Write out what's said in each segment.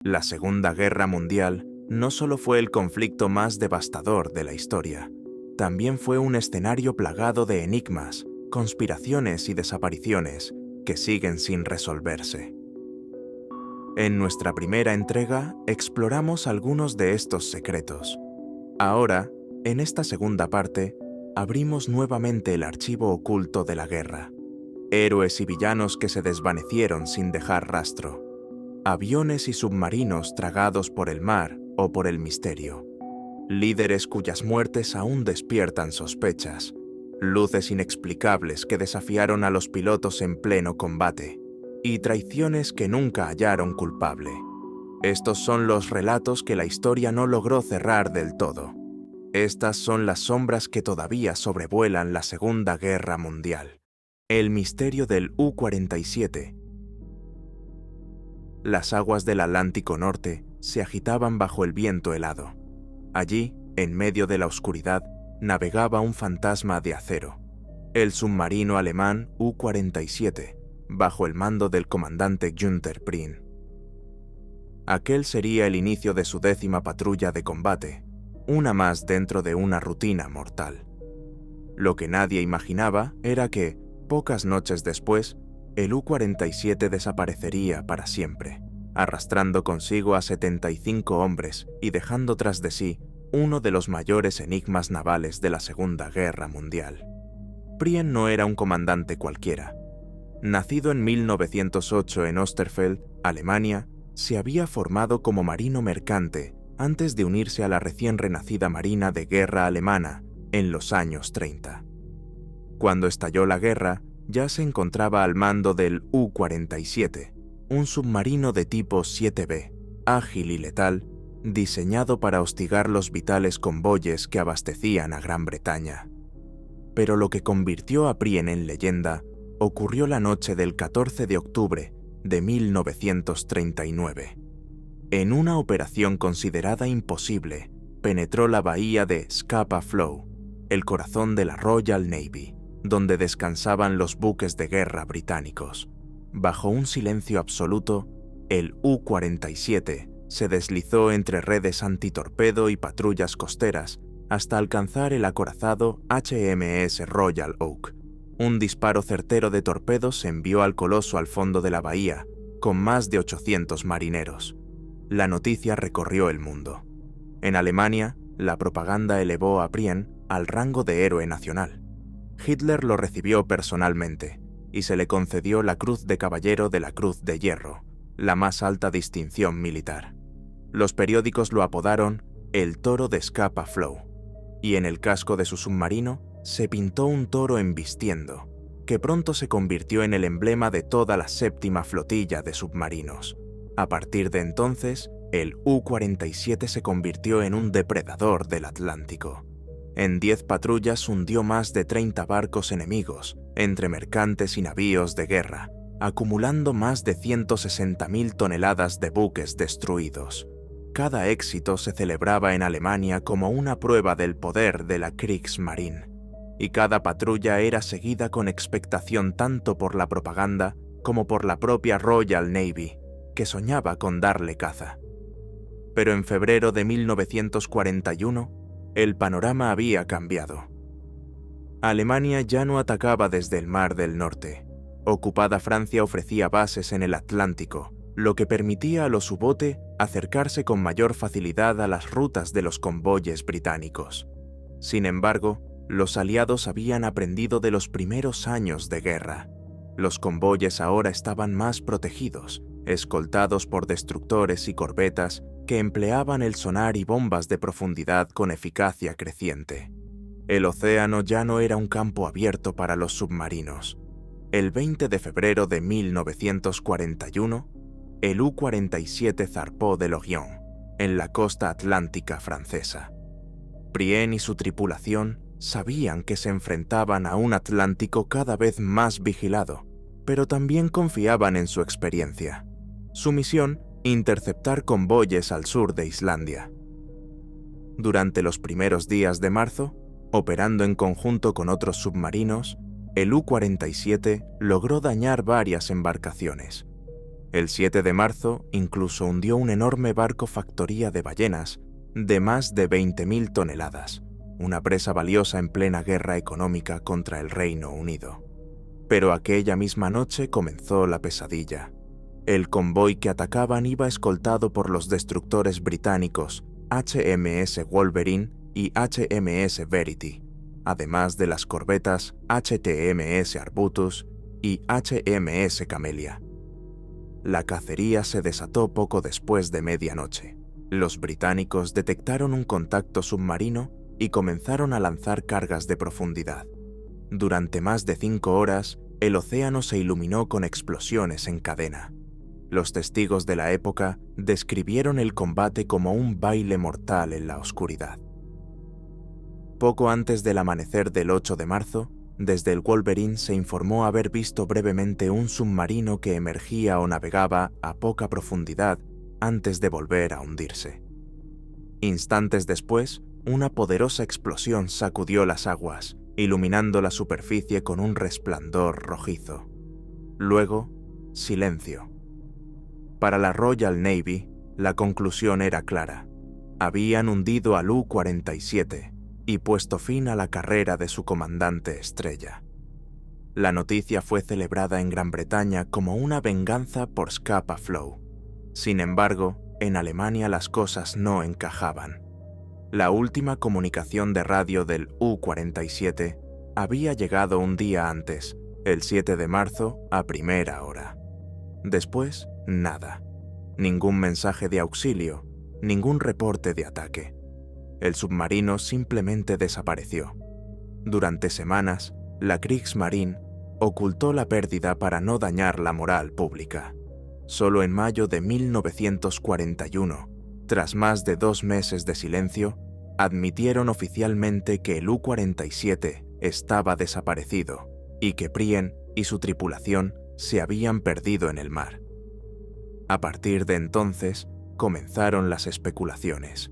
La Segunda Guerra Mundial no solo fue el conflicto más devastador de la historia, también fue un escenario plagado de enigmas, conspiraciones y desapariciones que siguen sin resolverse. En nuestra primera entrega exploramos algunos de estos secretos. Ahora, en esta segunda parte, abrimos nuevamente el archivo oculto de la guerra. Héroes y villanos que se desvanecieron sin dejar rastro. Aviones y submarinos tragados por el mar o por el misterio. Líderes cuyas muertes aún despiertan sospechas. Luces inexplicables que desafiaron a los pilotos en pleno combate. Y traiciones que nunca hallaron culpable. Estos son los relatos que la historia no logró cerrar del todo. Estas son las sombras que todavía sobrevuelan la Segunda Guerra Mundial. El misterio del U-47. Las aguas del Atlántico Norte se agitaban bajo el viento helado. Allí, en medio de la oscuridad, navegaba un fantasma de acero. El submarino alemán U-47, bajo el mando del comandante Günther Prien. Aquel sería el inicio de su 10ª patrulla de combate, una más dentro de una rutina mortal. Lo que nadie imaginaba era que, pocas noches después, el U-47 desaparecería para siempre, arrastrando consigo a 75 hombres y dejando tras de sí uno de los mayores enigmas navales de la Segunda Guerra Mundial. Prien no era un comandante cualquiera. Nacido en 1908 en Osterfeld, Alemania, se había formado como marino mercante antes de unirse a la recién renacida Marina de Guerra alemana en los años 30. Cuando estalló la guerra, ya se encontraba al mando del U-47, un submarino de tipo 7B, ágil y letal, diseñado para hostigar los vitales convoyes que abastecían a Gran Bretaña. Pero lo que convirtió a Prien en leyenda ocurrió la noche del 14 de octubre de 1939. En una operación considerada imposible, penetró la bahía de Scapa Flow, el corazón de la Royal Navy, donde descansaban los buques de guerra británicos. Bajo un silencio absoluto, el U-47 se deslizó entre redes antitorpedo y patrullas costeras hasta alcanzar el acorazado HMS Royal Oak. Un disparo certero de torpedos envió al coloso al fondo de la bahía, con más de 800 marineros. La noticia recorrió el mundo. En Alemania, la propaganda elevó a Prien al rango de héroe nacional. Hitler lo recibió personalmente y se le concedió la Cruz de Caballero de la Cruz de Hierro, la más alta distinción militar. Los periódicos lo apodaron el Toro de Scapa Flow, y en el casco de su submarino se pintó un toro embistiendo, que pronto se convirtió en el emblema de toda la 7ª flotilla de submarinos. A partir de entonces, el U-47 se convirtió en un depredador del Atlántico. En 10 patrullas hundió más de 30 barcos enemigos, entre mercantes y navíos de guerra, acumulando más de 160.000 toneladas de buques destruidos. Cada éxito se celebraba en Alemania como una prueba del poder de la Kriegsmarine, y cada patrulla era seguida con expectación tanto por la propaganda como por la propia Royal Navy, que soñaba con darle caza. Pero en febrero de 1941, el panorama había cambiado. Alemania ya no atacaba desde el Mar del Norte. Ocupada Francia ofrecía bases en el Atlántico, lo que permitía a los U-bote acercarse con mayor facilidad a las rutas de los convoyes británicos. Sin embargo, los aliados habían aprendido de los primeros años de guerra. Los convoyes ahora estaban más protegidos, escoltados por destructores y corbetas que empleaban el sonar y bombas de profundidad con eficacia creciente. El océano ya no era un campo abierto para los submarinos. El 20 de febrero de 1941, el U-47 zarpó de Lorient, en la costa atlántica francesa. Prien y su tripulación sabían que se enfrentaban a un Atlántico cada vez más vigilado, pero también confiaban en su experiencia. Su misión, interceptar convoyes al sur de Islandia. Durante los primeros días de marzo, operando en conjunto con otros submarinos, el U-47 logró dañar varias embarcaciones. El 7 de marzo incluso hundió un enorme barco factoría de ballenas de más de 20.000 toneladas, una presa valiosa en plena guerra económica contra el Reino Unido. Pero aquella misma noche comenzó la pesadilla. El convoy que atacaban iba escoltado por los destructores británicos HMS Wolverine y HMS Verity, además de las corbetas HTMS Arbutus y HMS Camellia. La cacería se desató poco después de medianoche. Los británicos detectaron un contacto submarino y comenzaron a lanzar cargas de profundidad. Durante más de 5 horas, el océano se iluminó con explosiones en cadena. Los testigos de la época describieron el combate como un baile mortal en la oscuridad. Poco antes del amanecer del 8 de marzo, desde el Wolverine se informó haber visto brevemente un submarino que emergía o navegaba a poca profundidad antes de volver a hundirse. Instantes después, una poderosa explosión sacudió las aguas, iluminando la superficie con un resplandor rojizo. Luego, silencio. Para la Royal Navy, la conclusión era clara. Habían hundido al U-47 y puesto fin a la carrera de su comandante estrella. La noticia fue celebrada en Gran Bretaña como una venganza por Scapa Flow. Sin embargo, en Alemania las cosas no encajaban. La última comunicación de radio del U-47 había llegado un día antes, el 7 de marzo, a primera hora. Después, nada. Ningún mensaje de auxilio, ningún reporte de ataque. El submarino simplemente desapareció. Durante semanas, la Kriegsmarine ocultó la pérdida para no dañar la moral pública. Solo en mayo de 1941, tras más de 2 meses de silencio, admitieron oficialmente que el U-47 estaba desaparecido y que Prien y su tripulación se habían perdido en el mar. A partir de entonces, comenzaron las especulaciones.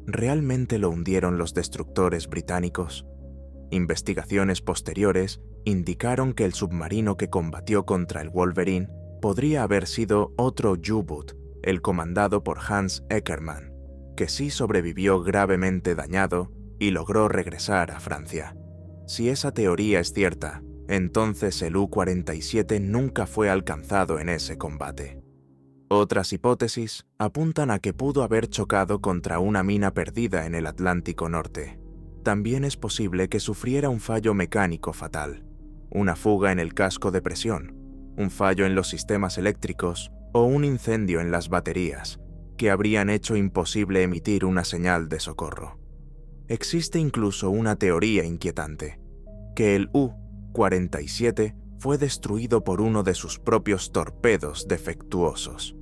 ¿Realmente lo hundieron los destructores británicos? Investigaciones posteriores indicaron que el submarino que combatió contra el Wolverine podría haber sido otro U-Boot, el comandado por Hans Eckermann, que sí sobrevivió gravemente dañado y logró regresar a Francia. Si esa teoría es cierta, entonces el U-47 nunca fue alcanzado en ese combate. Otras hipótesis apuntan a que pudo haber chocado contra una mina perdida en el Atlántico Norte. También es posible que sufriera un fallo mecánico fatal, una fuga en el casco de presión, un fallo en los sistemas eléctricos o un incendio en las baterías, que habrían hecho imposible emitir una señal de socorro. Existe incluso una teoría inquietante, que el U-47 fue destruido por uno de sus propios torpedos defectuosos.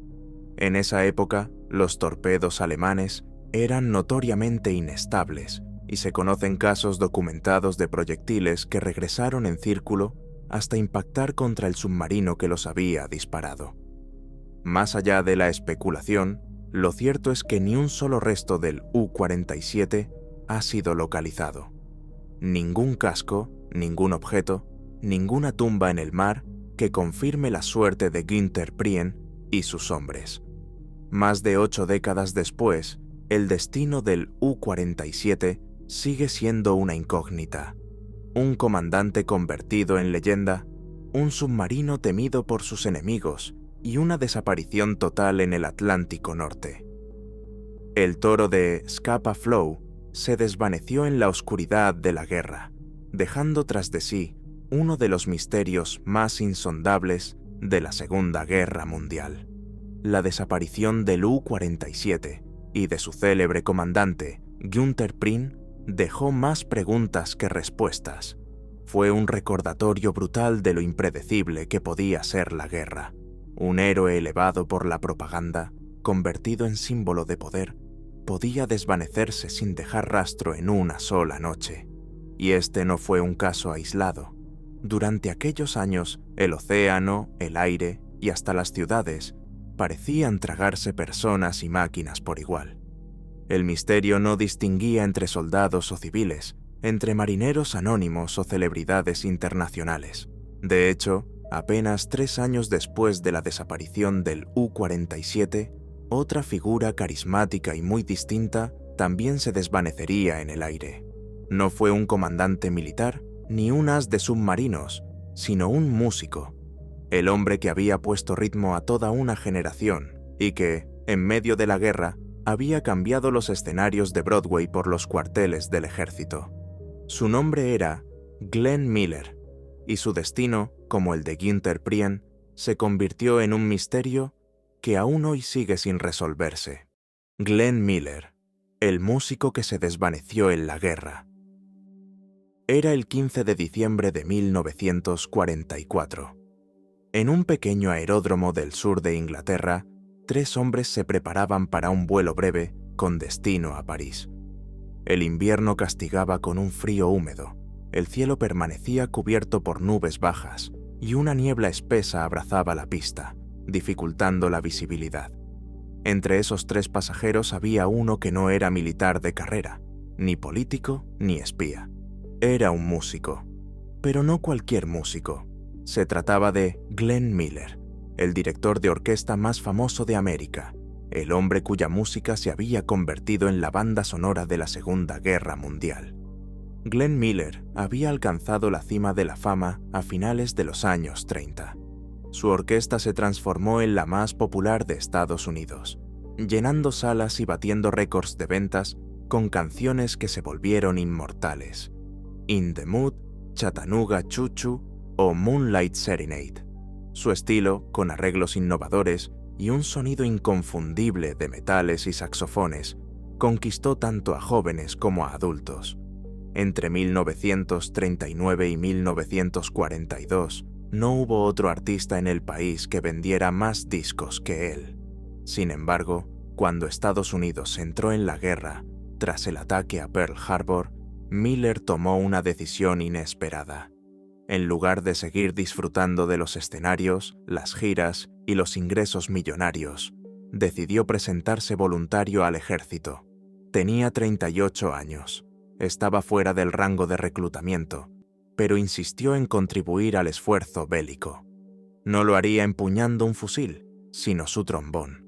En esa época, los torpedos alemanes eran notoriamente inestables y se conocen casos documentados de proyectiles que regresaron en círculo hasta impactar contra el submarino que los había disparado. Más allá de la especulación, lo cierto es que ni un solo resto del U-47 ha sido localizado. Ningún casco, ningún objeto, ninguna tumba en el mar que confirme la suerte de Günther Prien y sus hombres. Más de 8 décadas después, el destino del U-47 sigue siendo una incógnita. Un comandante convertido en leyenda, un submarino temido por sus enemigos y una desaparición total en el Atlántico Norte. El toro de Scapa Flow se desvaneció en la oscuridad de la guerra, dejando tras de sí uno de los misterios más insondables de la Segunda Guerra Mundial. La desaparición del U-47 y de su célebre comandante, Günther Prien, dejó más preguntas que respuestas. Fue un recordatorio brutal de lo impredecible que podía ser la guerra. Un héroe elevado por la propaganda, convertido en símbolo de poder, podía desvanecerse sin dejar rastro en una sola noche. Y este no fue un caso aislado. Durante aquellos años, el océano, el aire y hasta las ciudades parecían tragarse personas y máquinas por igual. El misterio no distinguía entre soldados o civiles, entre marineros anónimos o celebridades internacionales. De hecho, Apenas 3 años después de la desaparición del U-47, otra figura carismática y muy distinta también se desvanecería en el aire. No fue un comandante militar ni un as de submarinos, sino un músico, el hombre que había puesto ritmo a toda una generación y que, en medio de la guerra, había cambiado los escenarios de Broadway por los cuarteles del ejército. Su nombre era Glenn Miller, y su destino, como el de Günther Prien, se convirtió en un misterio que aún hoy sigue sin resolverse. Glenn Miller, el músico que se desvaneció en la guerra. Era el 15 de diciembre de 1944. En un pequeño aeródromo del sur de Inglaterra, 3 hombres se preparaban para un vuelo breve con destino a París. El invierno castigaba con un frío húmedo, el cielo permanecía cubierto por nubes bajas y una niebla espesa abrazaba la pista, dificultando la visibilidad. Entre esos 3 pasajeros había uno que no era militar de carrera, ni político ni espía. Era un músico, pero no cualquier músico. Se trataba de Glenn Miller, el director de orquesta más famoso de América, el hombre cuya música se había convertido en la banda sonora de la Segunda Guerra Mundial. Glenn Miller había alcanzado la cima de la fama a finales de los años 30. Su orquesta se transformó en la más popular de Estados Unidos, llenando salas y batiendo récords de ventas con canciones que se volvieron inmortales. In the Mood, Chattanooga Choo Choo o Moonlight Serenade. Su estilo, con arreglos innovadores y un sonido inconfundible de metales y saxofones, conquistó tanto a jóvenes como a adultos. Entre 1939 y 1942, no hubo otro artista en el país que vendiera más discos que él. Sin embargo, cuando Estados Unidos entró en la guerra, tras el ataque a Pearl Harbor, Miller tomó una decisión inesperada. En lugar de seguir disfrutando de los escenarios, las giras y los ingresos millonarios, decidió presentarse voluntario al ejército. Tenía 38 años, estaba fuera del rango de reclutamiento, pero insistió en contribuir al esfuerzo bélico. No lo haría empuñando un fusil, sino su trombón.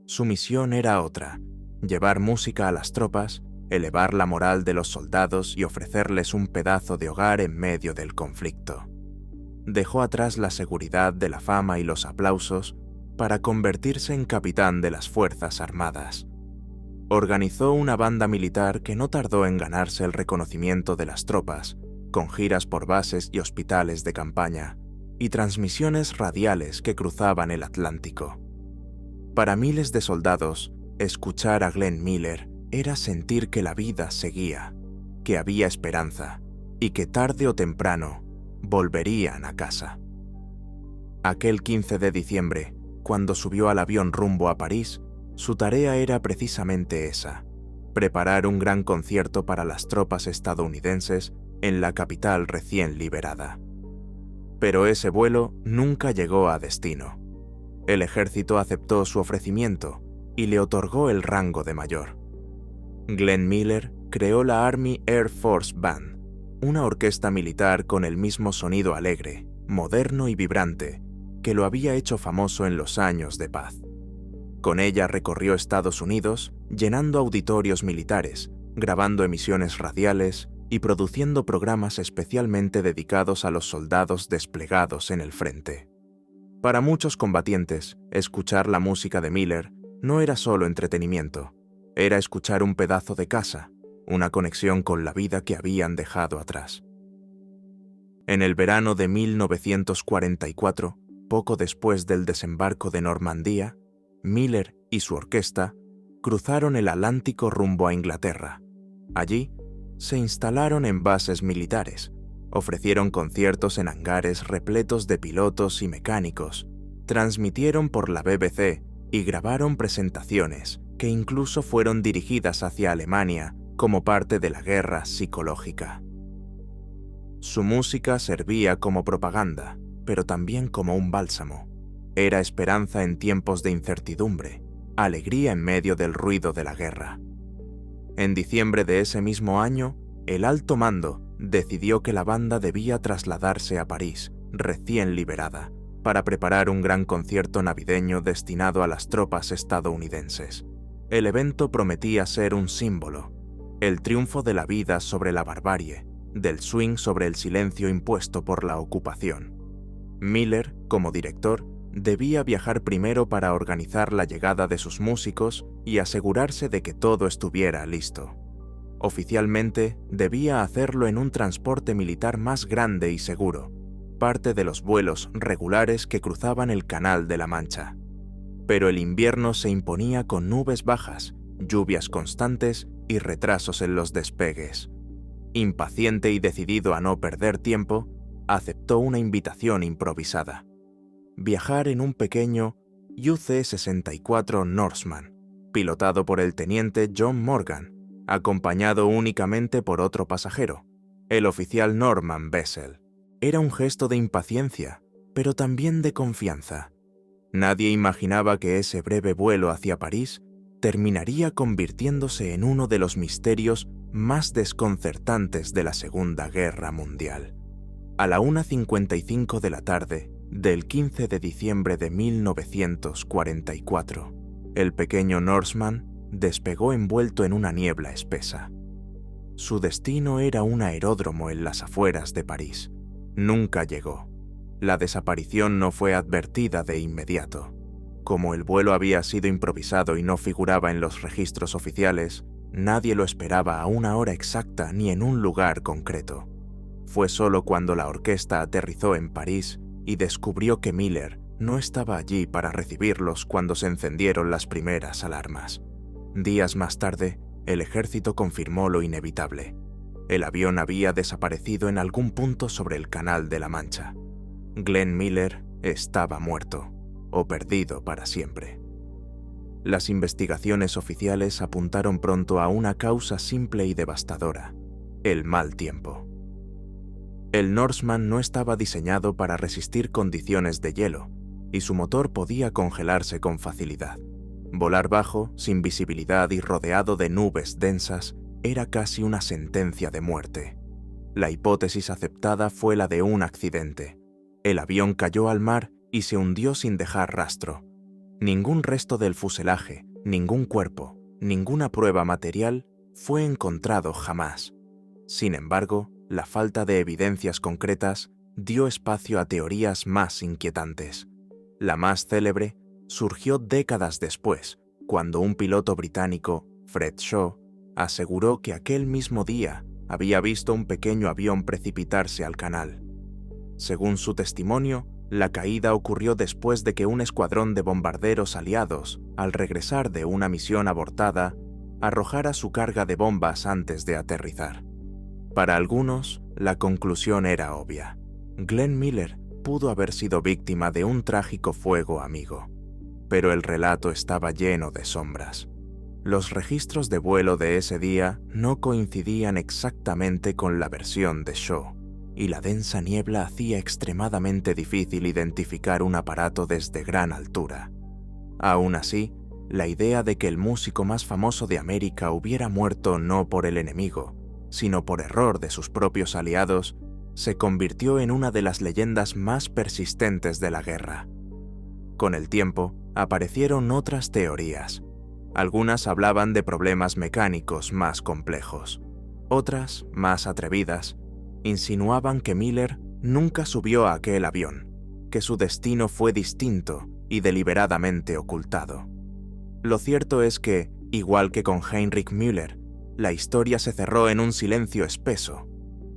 Su misión era otra: llevar música a las tropas, elevar la moral de los soldados y ofrecerles un pedazo de hogar en medio del conflicto. Dejó atrás la seguridad de la fama y los aplausos para convertirse en capitán de las Fuerzas Armadas. Organizó una banda militar que no tardó en ganarse el reconocimiento de las tropas, con giras por bases y hospitales de campaña, y transmisiones radiales que cruzaban el Atlántico. Para miles de soldados, escuchar a Glenn Miller era sentir que la vida seguía, que había esperanza y que tarde o temprano volverían a casa. Aquel 15 de diciembre, cuando subió al avión rumbo a París, su tarea era precisamente esa: preparar un gran concierto para las tropas estadounidenses en la capital recién liberada. Pero ese vuelo nunca llegó a destino. El ejército aceptó su ofrecimiento y le otorgó el rango de mayor. Glenn Miller creó la Army Air Force Band, una orquesta militar con el mismo sonido alegre, moderno y vibrante que lo había hecho famoso en los años de paz. Con ella recorrió Estados Unidos, llenando auditorios militares, grabando emisiones radiales y produciendo programas especialmente dedicados a los soldados desplegados en el frente. Para muchos combatientes, escuchar la música de Miller no era solo entretenimiento. Era escuchar un pedazo de casa, una conexión con la vida que habían dejado atrás. En el verano de 1944, poco después del desembarco de Normandía, Miller y su orquesta cruzaron el Atlántico rumbo a Inglaterra. Allí, se instalaron en bases militares, ofrecieron conciertos en hangares repletos de pilotos y mecánicos, transmitieron por la BBC y grabaron presentaciones que incluso fueron dirigidas hacia Alemania como parte de la guerra psicológica. Su música servía como propaganda, pero también como un bálsamo. Era esperanza en tiempos de incertidumbre, alegría en medio del ruido de la guerra. En diciembre de ese mismo año, el alto mando decidió que la banda debía trasladarse a París recién liberada, para preparar un gran concierto navideño destinado a las tropas estadounidenses. El evento prometía ser un símbolo, el triunfo de la vida sobre la barbarie, del swing sobre el silencio impuesto por la ocupación. Miller, como director, debía viajar primero para organizar la llegada de sus músicos y asegurarse de que todo estuviera listo. Oficialmente, debía hacerlo en un transporte militar más grande y seguro, parte de los vuelos regulares que cruzaban el Canal de la Mancha. Pero el invierno se imponía con nubes bajas, lluvias constantes y retrasos en los despegues. Impaciente y decidido a no perder tiempo, aceptó una invitación improvisada: viajar en un pequeño UC-64 Norseman, pilotado por el teniente John Morgan, acompañado únicamente por otro pasajero, el oficial Norman Bessel. Era un gesto de impaciencia, pero también de confianza. Nadie imaginaba que ese breve vuelo hacia París terminaría convirtiéndose en uno de los misterios más desconcertantes de la Segunda Guerra Mundial. A la 1:55 de la tarde del 15 de diciembre de 1944, el pequeño Norseman despegó envuelto en una niebla espesa. Su destino era un aeródromo en las afueras de París. Nunca llegó. La desaparición no fue advertida de inmediato. Como el vuelo había sido improvisado y no figuraba en los registros oficiales, nadie lo esperaba a una hora exacta ni en un lugar concreto. Fue solo cuando la orquesta aterrizó en París y descubrió que Miller no estaba allí para recibirlos cuando se encendieron las primeras alarmas. Días más tarde, el ejército confirmó lo inevitable. El avión había desaparecido en algún punto sobre el Canal de la Mancha. Glenn Miller estaba muerto, o perdido para siempre. Las investigaciones oficiales apuntaron pronto a una causa simple y devastadora: el mal tiempo. El Norseman no estaba diseñado para resistir condiciones de hielo, y su motor podía congelarse con facilidad. Volar bajo, sin visibilidad y rodeado de nubes densas, era casi una sentencia de muerte. La hipótesis aceptada fue la de un accidente. El avión cayó al mar y se hundió sin dejar rastro. Ningún resto del fuselaje, ningún cuerpo, ninguna prueba material fue encontrado jamás. Sin embargo, la falta de evidencias concretas dio espacio a teorías más inquietantes. La más célebre surgió décadas después, cuando un piloto británico, Fred Shaw, aseguró que aquel mismo día había visto un pequeño avión precipitarse al canal. Según su testimonio, la caída ocurrió después de que un escuadrón de bombarderos aliados, al regresar de una misión abortada, arrojara su carga de bombas antes de aterrizar. Para algunos, la conclusión era obvia. Glenn Miller pudo haber sido víctima de un trágico fuego amigo, pero el relato estaba lleno de sombras. Los registros de vuelo de ese día no coincidían exactamente con la versión de Shaw, y la densa niebla hacía extremadamente difícil identificar un aparato desde gran altura. Aún así, la idea de que el músico más famoso de América hubiera muerto no por el enemigo, sino por error de sus propios aliados, se convirtió en una de las leyendas más persistentes de la guerra. Con el tiempo, aparecieron otras teorías. Algunas hablaban de problemas mecánicos más complejos. Otras, más atrevidas, insinuaban que Miller nunca subió a aquel avión, que su destino fue distinto y deliberadamente ocultado. Lo cierto es que, igual que con Heinrich Müller, la historia se cerró en un silencio espeso.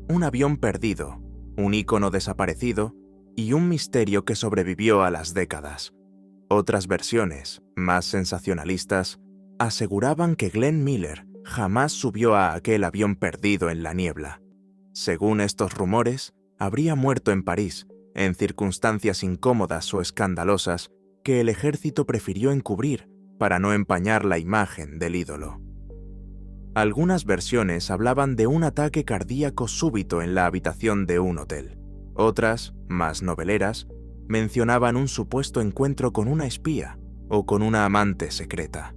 Un avión perdido, un ícono desaparecido y un misterio que sobrevivió a las décadas. Otras versiones, más sensacionalistas, aseguraban que Glenn Miller jamás subió a aquel avión perdido en la niebla. Según estos rumores, habría muerto en París, en circunstancias incómodas o escandalosas que el ejército prefirió encubrir para no empañar la imagen del ídolo. Algunas versiones hablaban de un ataque cardíaco súbito en la habitación de un hotel. Otras, más noveleras, mencionaban un supuesto encuentro con una espía o con una amante secreta.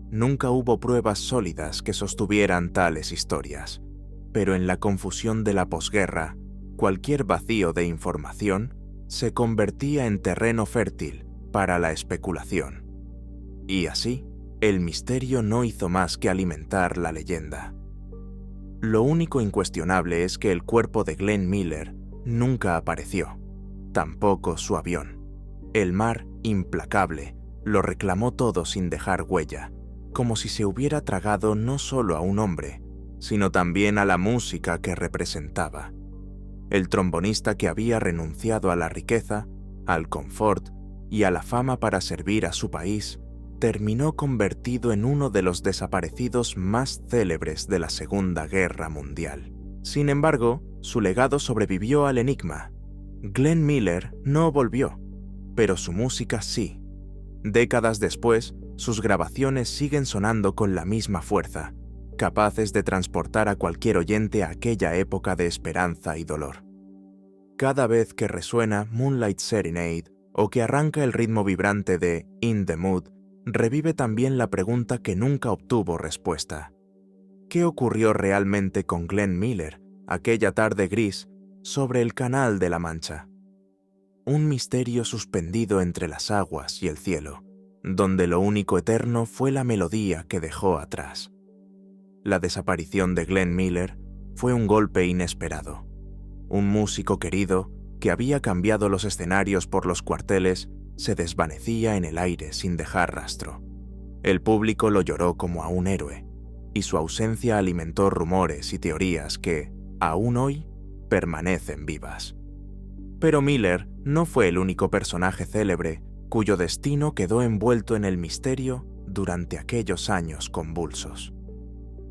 Nunca hubo pruebas sólidas que sostuvieran tales historias, pero en la confusión de la posguerra, cualquier vacío de información se convertía en terreno fértil para la especulación. Y así, el misterio no hizo más que alimentar la leyenda. Lo único incuestionable es que el cuerpo de Glenn Miller nunca apareció, tampoco su avión. El mar, implacable, lo reclamó todo sin dejar huella, como si se hubiera tragado no solo a un hombre, sino también a la música que representaba. El trombonista que había renunciado a la riqueza, al confort y a la fama para servir a su país, terminó convertido en uno de los desaparecidos más célebres de la Segunda Guerra Mundial. Sin embargo, su legado sobrevivió al enigma. Glenn Miller no volvió, pero su música sí. Décadas después, sus grabaciones siguen sonando con la misma fuerza, capaces de transportar a cualquier oyente a aquella época de esperanza y dolor. Cada vez que resuena Moonlight Serenade o que arranca el ritmo vibrante de In the Mood, revive también la pregunta que nunca obtuvo respuesta. ¿Qué ocurrió realmente con Glenn Miller aquella tarde gris sobre el Canal de la Mancha? Un misterio suspendido entre las aguas y el cielo, donde lo único eterno fue la melodía que dejó atrás. La desaparición de Glenn Miller fue un golpe inesperado. Un músico querido, que había cambiado los escenarios por los cuarteles, se desvanecía en el aire sin dejar rastro. El público lo lloró como a un héroe, y su ausencia alimentó rumores y teorías que, aún hoy, permanecen vivas. Pero Miller no fue el único personaje célebre cuyo destino quedó envuelto en el misterio durante aquellos años convulsos.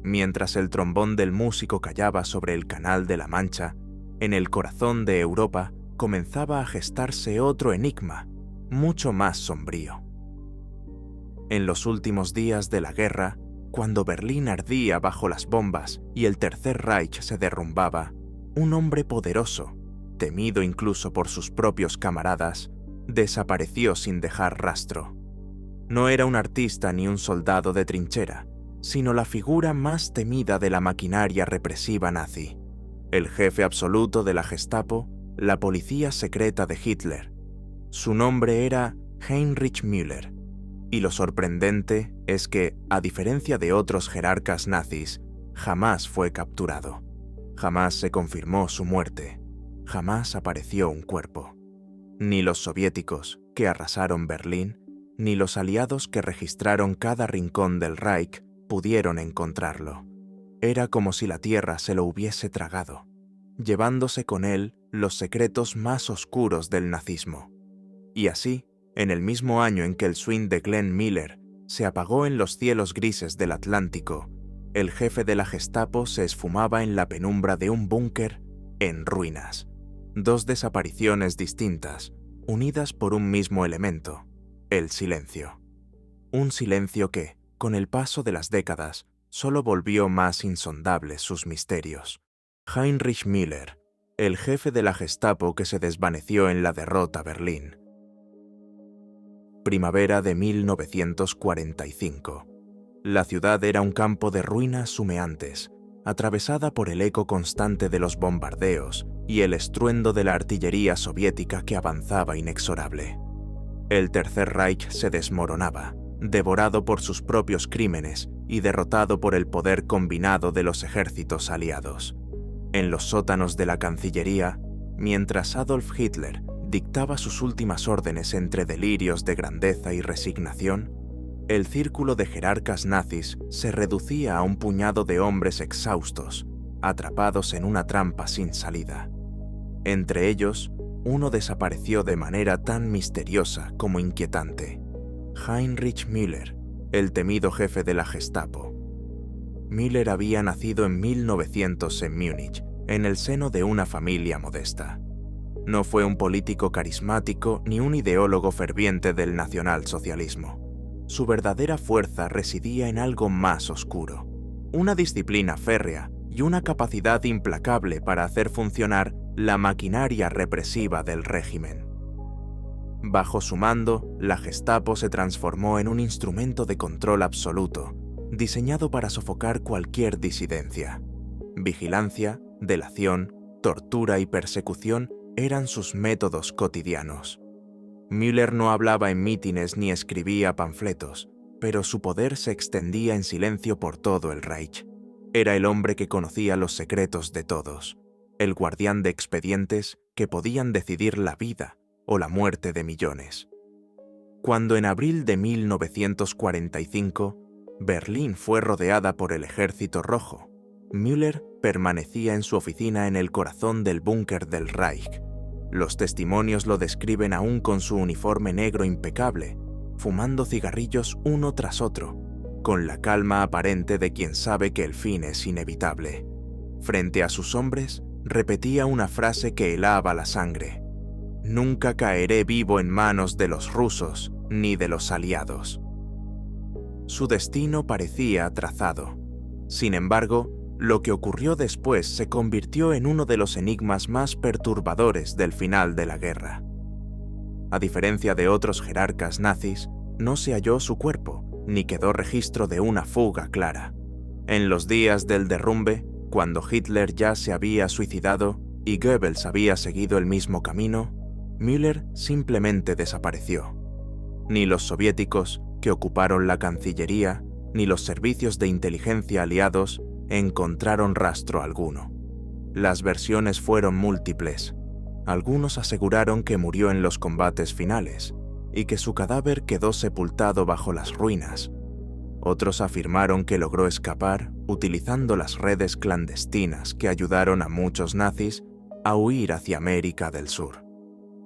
Mientras el trombón del músico callaba sobre el Canal de la Mancha, en el corazón de Europa comenzaba a gestarse otro enigma, mucho más sombrío. En los últimos días de la guerra, cuando Berlín ardía bajo las bombas y el Tercer Reich se derrumbaba, un hombre poderoso, temido incluso por sus propios camaradas, desapareció sin dejar rastro. No era un artista ni un soldado de trinchera, sino la figura más temida de la maquinaria represiva nazi, el jefe absoluto de la Gestapo, la policía secreta de Hitler. Su nombre era Heinrich Müller, y lo sorprendente es que, a diferencia de otros jerarcas nazis, jamás fue capturado. Jamás se confirmó su muerte. Jamás apareció un cuerpo. Ni los soviéticos, que arrasaron Berlín, ni los aliados que registraron cada rincón del Reich pudieron encontrarlo. Era como si la tierra se lo hubiese tragado, llevándose con él los secretos más oscuros del nazismo. Y así, en el mismo año en que el swing de Glenn Miller se apagó en los cielos grises del Atlántico, el jefe de la Gestapo se esfumaba en la penumbra de un búnker en ruinas. Dos desapariciones distintas, unidas por un mismo elemento, el silencio. Un silencio que, con el paso de las décadas, solo volvió más insondables sus misterios. Heinrich Müller, el jefe de la Gestapo que se desvaneció en la derrota Berlín. Primavera de 1945. La ciudad era un campo de ruinas humeantes, atravesada por el eco constante de los bombardeos y el estruendo de la artillería soviética que avanzaba inexorable. El Tercer Reich se desmoronaba, devorado por sus propios crímenes y derrotado por el poder combinado de los ejércitos aliados. En los sótanos de la Cancillería, mientras Adolf Hitler dictaba sus últimas órdenes entre delirios de grandeza y resignación, el círculo de jerarcas nazis se reducía a un puñado de hombres exhaustos, atrapados en una trampa sin salida. Entre ellos, uno desapareció de manera tan misteriosa como inquietante: Heinrich Müller, el temido jefe de la Gestapo. Müller había nacido en 1900 en Múnich, en el seno de una familia modesta. No fue un político carismático ni un ideólogo ferviente del nacionalsocialismo. Su verdadera fuerza residía en algo más oscuro, una disciplina férrea y una capacidad implacable para hacer funcionar la maquinaria represiva del régimen. Bajo su mando, la Gestapo se transformó en un instrumento de control absoluto, diseñado para sofocar cualquier disidencia. Vigilancia, delación, tortura y persecución eran sus métodos cotidianos. Müller no hablaba en mítines ni escribía panfletos, pero su poder se extendía en silencio por todo el Reich. Era el hombre que conocía los secretos de todos, el guardián de expedientes que podían decidir la vida o la muerte de millones. Cuando en abril de 1945 Berlín fue rodeada por el Ejército Rojo, Müller permanecía en su oficina en el corazón del búnker del Reich. Los testimonios lo describen aún con su uniforme negro impecable, fumando cigarrillos uno tras otro, con la calma aparente de quien sabe que el fin es inevitable. Frente a sus hombres, repetía una frase que helaba la sangre: «Nunca caeré vivo en manos de los rusos ni de los aliados». Su destino parecía trazado. Sin embargo, lo que ocurrió después se convirtió en uno de los enigmas más perturbadores del final de la guerra. A diferencia de otros jerarcas nazis, no se halló su cuerpo, ni quedó registro de una fuga clara. En los días del derrumbe, cuando Hitler ya se había suicidado y Goebbels había seguido el mismo camino, Müller simplemente desapareció. Ni los soviéticos, que ocuparon la Cancillería, ni los servicios de inteligencia aliados encontraron rastro alguno. Las versiones fueron múltiples. Algunos aseguraron que murió en los combates finales y que su cadáver quedó sepultado bajo las ruinas. Otros afirmaron que logró escapar utilizando las redes clandestinas que ayudaron a muchos nazis a huir hacia América del Sur.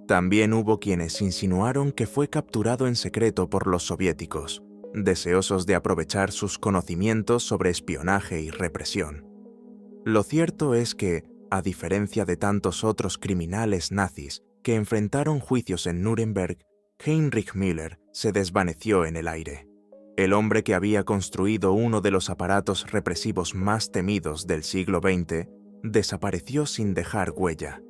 También hubo quienes insinuaron que fue capturado en secreto por los soviéticos, deseosos de aprovechar sus conocimientos sobre espionaje y represión. Lo cierto es que, a diferencia de tantos otros criminales nazis que enfrentaron juicios en Nuremberg, Heinrich Müller se desvaneció en el aire. El hombre que había construido uno de los aparatos represivos más temidos del siglo XX desapareció sin dejar huella,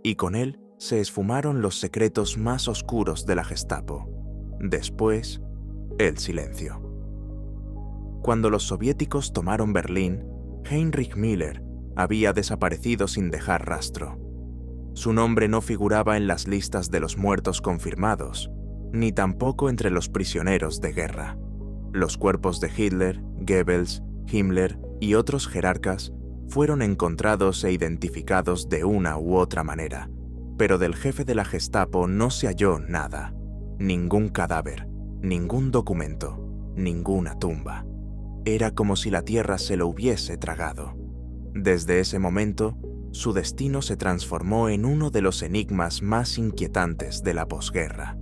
y con él se esfumaron los secretos más oscuros de la Gestapo. Después, el silencio. Cuando los soviéticos tomaron Berlín, Heinrich Müller había desaparecido sin dejar rastro. Su nombre no figuraba en las listas de los muertos confirmados, ni tampoco entre los prisioneros de guerra. Los cuerpos de Hitler, Goebbels, Himmler y otros jerarcas fueron encontrados e identificados de una u otra manera, pero del jefe de la Gestapo no se halló nada, ningún cadáver, ningún documento, ninguna tumba. Era como si la tierra se lo hubiese tragado. Desde ese momento, su destino se transformó en uno de los enigmas más inquietantes de la posguerra.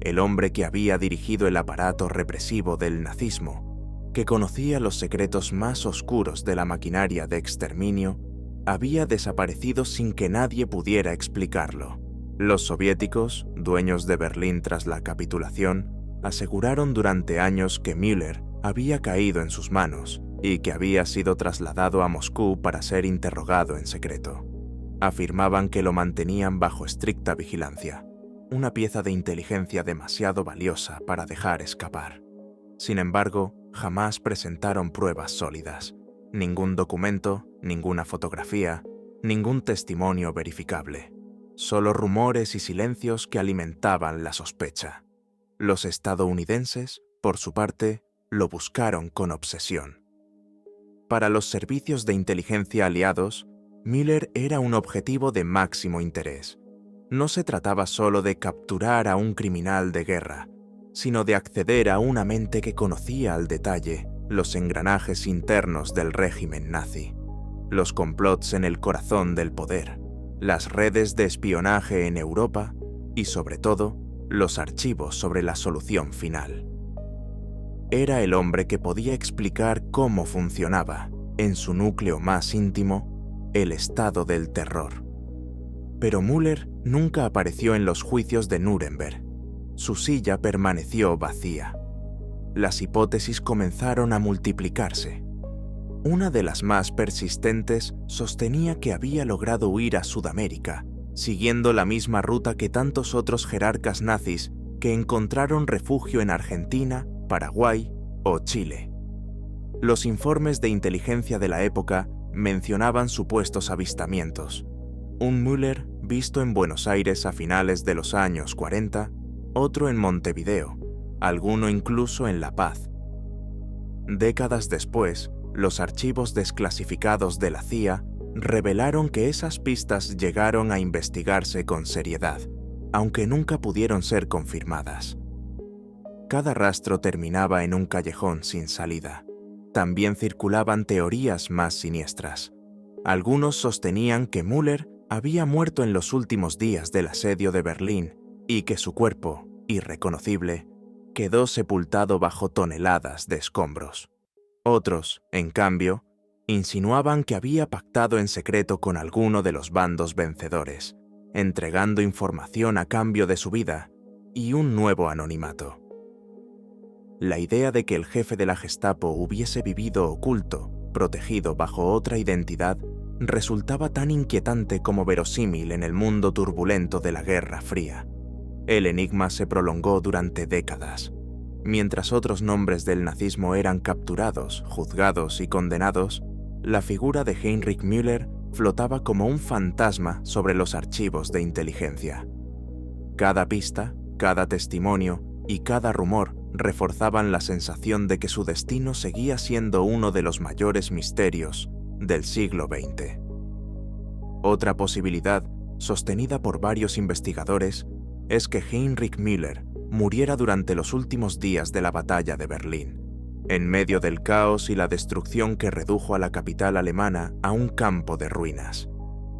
El hombre que había dirigido el aparato represivo del nazismo, que conocía los secretos más oscuros de la maquinaria de exterminio, había desaparecido sin que nadie pudiera explicarlo. Los soviéticos, dueños de Berlín tras la capitulación, aseguraron durante años que Müller había caído en sus manos y que había sido trasladado a Moscú para ser interrogado en secreto. Afirmaban que lo mantenían bajo estricta vigilancia, una pieza de inteligencia demasiado valiosa para dejar escapar. Sin embargo, jamás presentaron pruebas sólidas, ningún documento, ninguna fotografía, ningún testimonio verificable, solo rumores y silencios que alimentaban la sospecha. Los estadounidenses, por su parte, lo buscaron con obsesión. Para los servicios de inteligencia aliados, Müller era un objetivo de máximo interés. No se trataba solo de capturar a un criminal de guerra, sino de acceder a una mente que conocía al detalle los engranajes internos del régimen nazi, los complots en el corazón del poder, las redes de espionaje en Europa y, sobre todo, los archivos sobre la solución final. Era el hombre que podía explicar cómo funcionaba, en su núcleo más íntimo, el estado del terror. Pero Müller nunca apareció en los juicios de Nuremberg. Su silla permaneció vacía. Las hipótesis comenzaron a multiplicarse. Una de las más persistentes sostenía que había logrado huir a Sudamérica, siguiendo la misma ruta que tantos otros jerarcas nazis que encontraron refugio en Argentina, Paraguay o Chile. Los informes de inteligencia de la época mencionaban supuestos avistamientos, un Müller visto en Buenos Aires a finales de los años 40, otro en Montevideo, alguno incluso en La Paz. Décadas después, los archivos desclasificados de la CIA revelaron que esas pistas llegaron a investigarse con seriedad, aunque nunca pudieron ser confirmadas. Cada rastro terminaba en un callejón sin salida. También circulaban teorías más siniestras. Algunos sostenían que Müller había muerto en los últimos días del asedio de Berlín y que su cuerpo, irreconocible, quedó sepultado bajo toneladas de escombros. Otros, en cambio, insinuaban que había pactado en secreto con alguno de los bandos vencedores, entregando información a cambio de su vida y un nuevo anonimato. La idea de que el jefe de la Gestapo hubiese vivido oculto, protegido bajo otra identidad, resultaba tan inquietante como verosímil en el mundo turbulento de la Guerra Fría. El enigma se prolongó durante décadas. Mientras otros nombres del nazismo eran capturados, juzgados y condenados, la figura de Heinrich Müller flotaba como un fantasma sobre los archivos de inteligencia. Cada pista, cada testimonio y cada rumor reforzaban la sensación de que su destino seguía siendo uno de los mayores misterios del siglo XX. Otra posibilidad, sostenida por varios investigadores, es que Heinrich Müller muriera durante los últimos días de la batalla de Berlín, en medio del caos y la destrucción que redujo a la capital alemana a un campo de ruinas.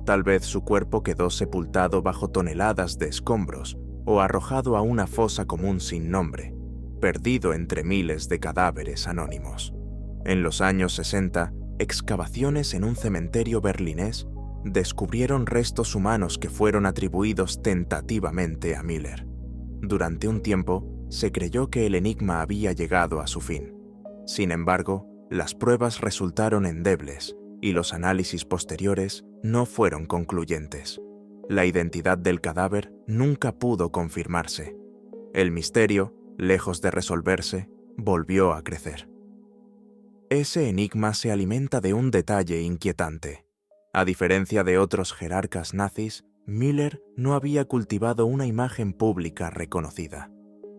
Tal vez su cuerpo quedó sepultado bajo toneladas de escombros o arrojado a una fosa común sin nombre, perdido entre miles de cadáveres anónimos. En los años 60, excavaciones en un cementerio berlinés descubrieron restos humanos que fueron atribuidos tentativamente a Müller. Durante un tiempo, se creyó que el enigma había llegado a su fin. Sin embargo, las pruebas resultaron endebles y los análisis posteriores no fueron concluyentes. La identidad del cadáver nunca pudo confirmarse. El misterio, lejos de resolverse, volvió a crecer. Ese enigma se alimenta de un detalle inquietante. A diferencia de otros jerarcas nazis, Müller no había cultivado una imagen pública reconocida.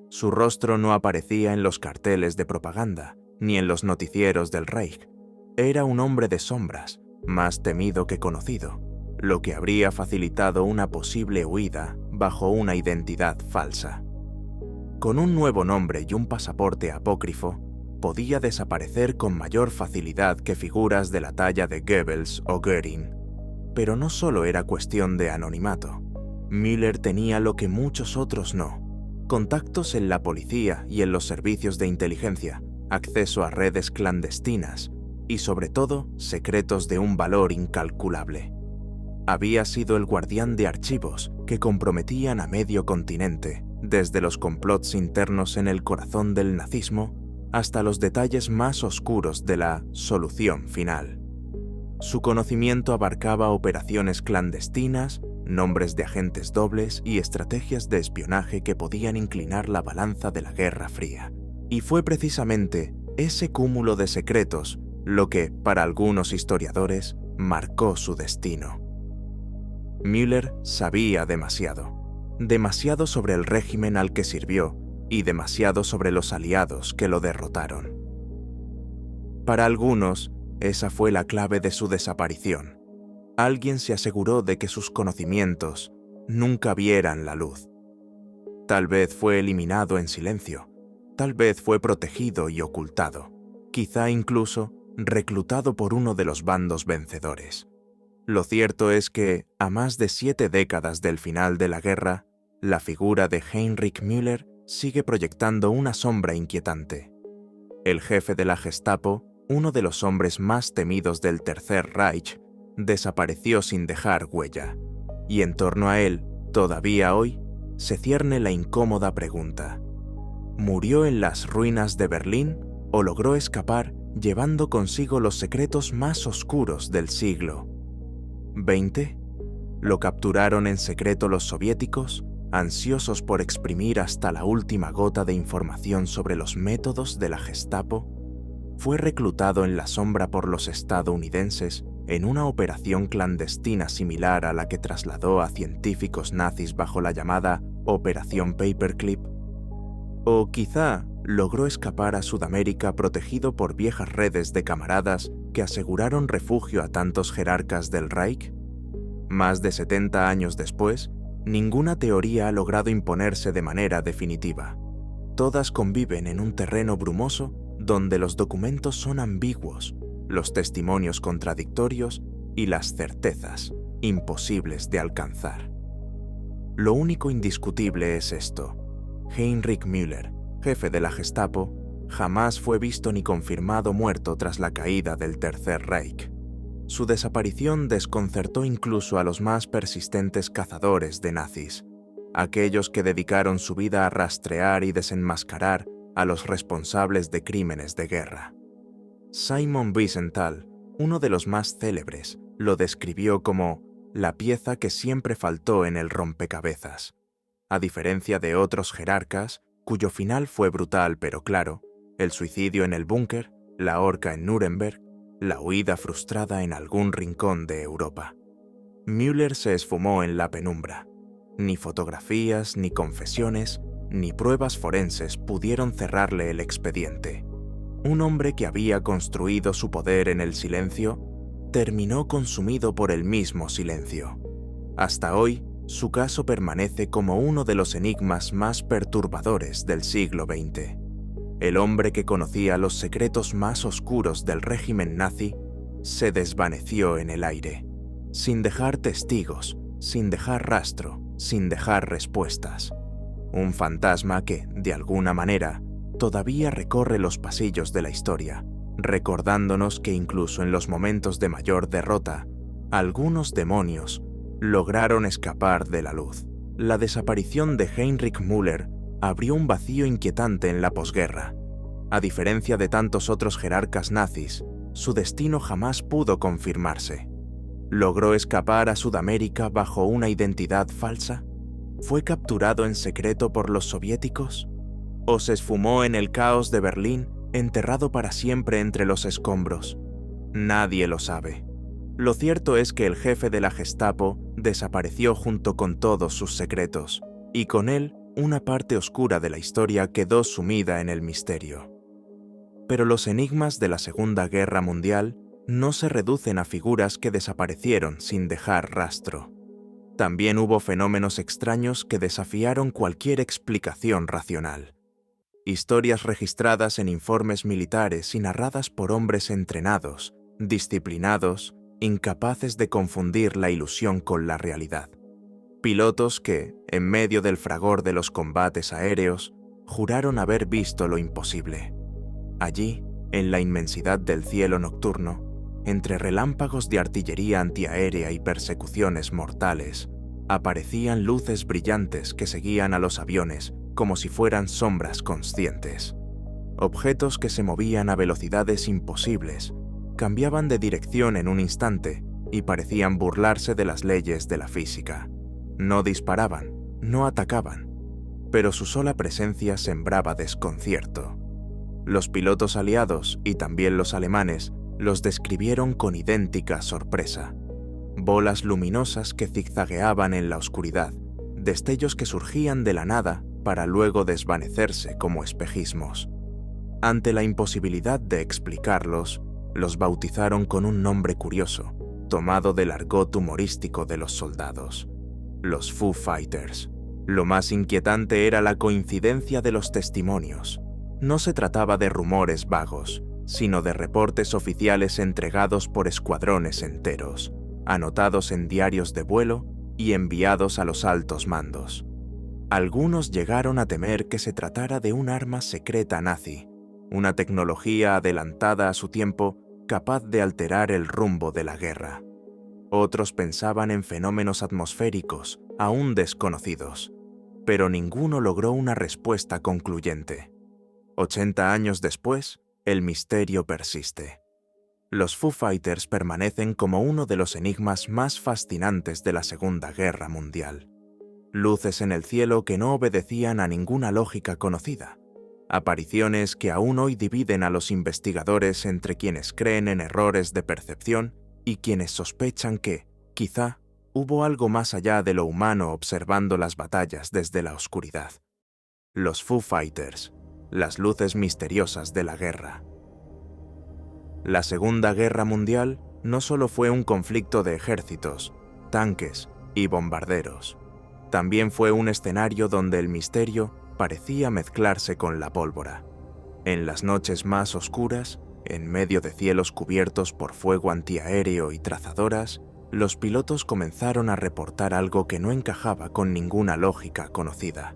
Su rostro no aparecía en los carteles de propaganda, ni en los noticieros del Reich. Era un hombre de sombras, más temido que conocido, lo que habría facilitado una posible huida bajo una identidad falsa. Con un nuevo nombre y un pasaporte apócrifo, podía desaparecer con mayor facilidad que figuras de la talla de Goebbels o Göring. Pero no solo era cuestión de anonimato. Müller tenía lo que muchos otros no: contactos en la policía y en los servicios de inteligencia, acceso a redes clandestinas y, sobre todo, secretos de un valor incalculable. Había sido el guardián de archivos que comprometían a medio continente, desde los complots internos en el corazón del nazismo hasta los detalles más oscuros de la solución final. Su conocimiento abarcaba operaciones clandestinas, nombres de agentes dobles y estrategias de espionaje que podían inclinar la balanza de la Guerra Fría. Y fue precisamente ese cúmulo de secretos lo que, para algunos historiadores, marcó su destino. Müller sabía demasiado sobre el régimen al que sirvió y demasiado sobre los aliados que lo derrotaron. Para algunos, esa fue la clave de su desaparición. Alguien se aseguró de que sus conocimientos nunca vieran la luz. Tal vez fue eliminado en silencio, tal vez fue protegido y ocultado, quizá incluso reclutado por uno de los bandos vencedores. Lo cierto es que, a más de 7 décadas del final de la guerra, la figura de Heinrich Müller sigue proyectando una sombra inquietante. El jefe de la Gestapo, uno de los hombres más temidos del Tercer Reich, desapareció sin dejar huella, y en torno a él, todavía hoy, se cierne la incómoda pregunta: ¿murió en las ruinas de Berlín o logró escapar llevando consigo los secretos más oscuros del siglo XX? ¿Lo capturaron en secreto los soviéticos, ansiosos por exprimir hasta la última gota de información sobre los métodos de la Gestapo? ¿Fue reclutado en la sombra por los estadounidenses en una operación clandestina similar a la que trasladó a científicos nazis bajo la llamada Operación Paperclip? ¿O quizá logró escapar a Sudamérica protegido por viejas redes de camaradas que aseguraron refugio a tantos jerarcas del Reich? Más de 70 años después, ninguna teoría ha logrado imponerse de manera definitiva. Todas conviven en un terreno brumoso donde los documentos son ambiguos, los testimonios contradictorios y las certezas imposibles de alcanzar. Lo único indiscutible es esto: Heinrich Müller, jefe de la Gestapo, jamás fue visto ni confirmado muerto tras la caída del Tercer Reich. Su desaparición desconcertó incluso a los más persistentes cazadores de nazis, aquellos que dedicaron su vida a rastrear y desenmascarar a los responsables de crímenes de guerra. Simon Wiesenthal, uno de los más célebres, lo describió como la pieza que siempre faltó en el rompecabezas. A diferencia de otros jerarcas, cuyo final fue brutal pero claro, el suicidio en el búnker, la horca en Nuremberg, la huida frustrada en algún rincón de Europa. Müller se esfumó en la penumbra. Ni fotografías, ni confesiones, ni pruebas forenses pudieron cerrarle el expediente. Un hombre que había construido su poder en el silencio, terminó consumido por el mismo silencio. Hasta hoy, su caso permanece como uno de los enigmas más perturbadores del siglo XX. El hombre que conocía los secretos más oscuros del régimen nazi se desvaneció en el aire, sin dejar testigos, sin dejar rastro, sin dejar respuestas. Un fantasma que, de alguna manera, todavía recorre los pasillos de la historia, recordándonos que incluso en los momentos de mayor derrota, algunos demonios lograron escapar de la luz. La desaparición de Heinrich Müller abrió un vacío inquietante en la posguerra. A diferencia de tantos otros jerarcas nazis, su destino jamás pudo confirmarse. ¿Logró escapar a Sudamérica bajo una identidad falsa? ¿Fue capturado en secreto por los soviéticos? ¿O se esfumó en el caos de Berlín, enterrado para siempre entre los escombros? Nadie lo sabe. Lo cierto es que el jefe de la Gestapo desapareció junto con todos sus secretos, y con él una parte oscura de la historia quedó sumida en el misterio. Pero los enigmas de la Segunda Guerra Mundial no se reducen a figuras que desaparecieron sin dejar rastro. También hubo fenómenos extraños que desafiaron cualquier explicación racional. Historias registradas en informes militares y narradas por hombres entrenados, disciplinados, incapaces de confundir la ilusión con la realidad. Pilotos que, en medio del fragor de los combates aéreos, juraron haber visto lo imposible. Allí, en la inmensidad del cielo nocturno, entre relámpagos de artillería antiaérea y persecuciones mortales, aparecían luces brillantes que seguían a los aviones como si fueran sombras conscientes. Objetos que se movían a velocidades imposibles, cambiaban de dirección en un instante y parecían burlarse de las leyes de la física. No disparaban, no atacaban, pero su sola presencia sembraba desconcierto. Los pilotos aliados y también los alemanes los describieron con idéntica sorpresa. Bolas luminosas que zigzagueaban en la oscuridad, destellos que surgían de la nada para luego desvanecerse como espejismos. Ante la imposibilidad de explicarlos, los bautizaron con un nombre curioso, tomado del argot humorístico de los soldados: los Foo Fighters. Lo más inquietante era la coincidencia de los testimonios. No se trataba de rumores vagos, sino de reportes oficiales entregados por escuadrones enteros, anotados en diarios de vuelo y enviados a los altos mandos. Algunos llegaron a temer que se tratara de un arma secreta nazi, una tecnología adelantada a su tiempo capaz de alterar el rumbo de la guerra. Otros pensaban en fenómenos atmosféricos aún desconocidos, pero ninguno logró una respuesta concluyente. 80 años después, el misterio persiste. Los Foo Fighters permanecen como uno de los enigmas más fascinantes de la Segunda Guerra Mundial. Luces en el cielo que no obedecían a ninguna lógica conocida. Apariciones que aún hoy dividen a los investigadores entre quienes creen en errores de percepción y quienes sospechan que, quizá, hubo algo más allá de lo humano observando las batallas desde la oscuridad. Los Foo Fighters, las luces misteriosas de la guerra. La Segunda Guerra Mundial no solo fue un conflicto de ejércitos, tanques y bombarderos. También fue un escenario donde el misterio parecía mezclarse con la pólvora. En las noches más oscuras, en medio de cielos cubiertos por fuego antiaéreo y trazadoras, los pilotos comenzaron a reportar algo que no encajaba con ninguna lógica conocida.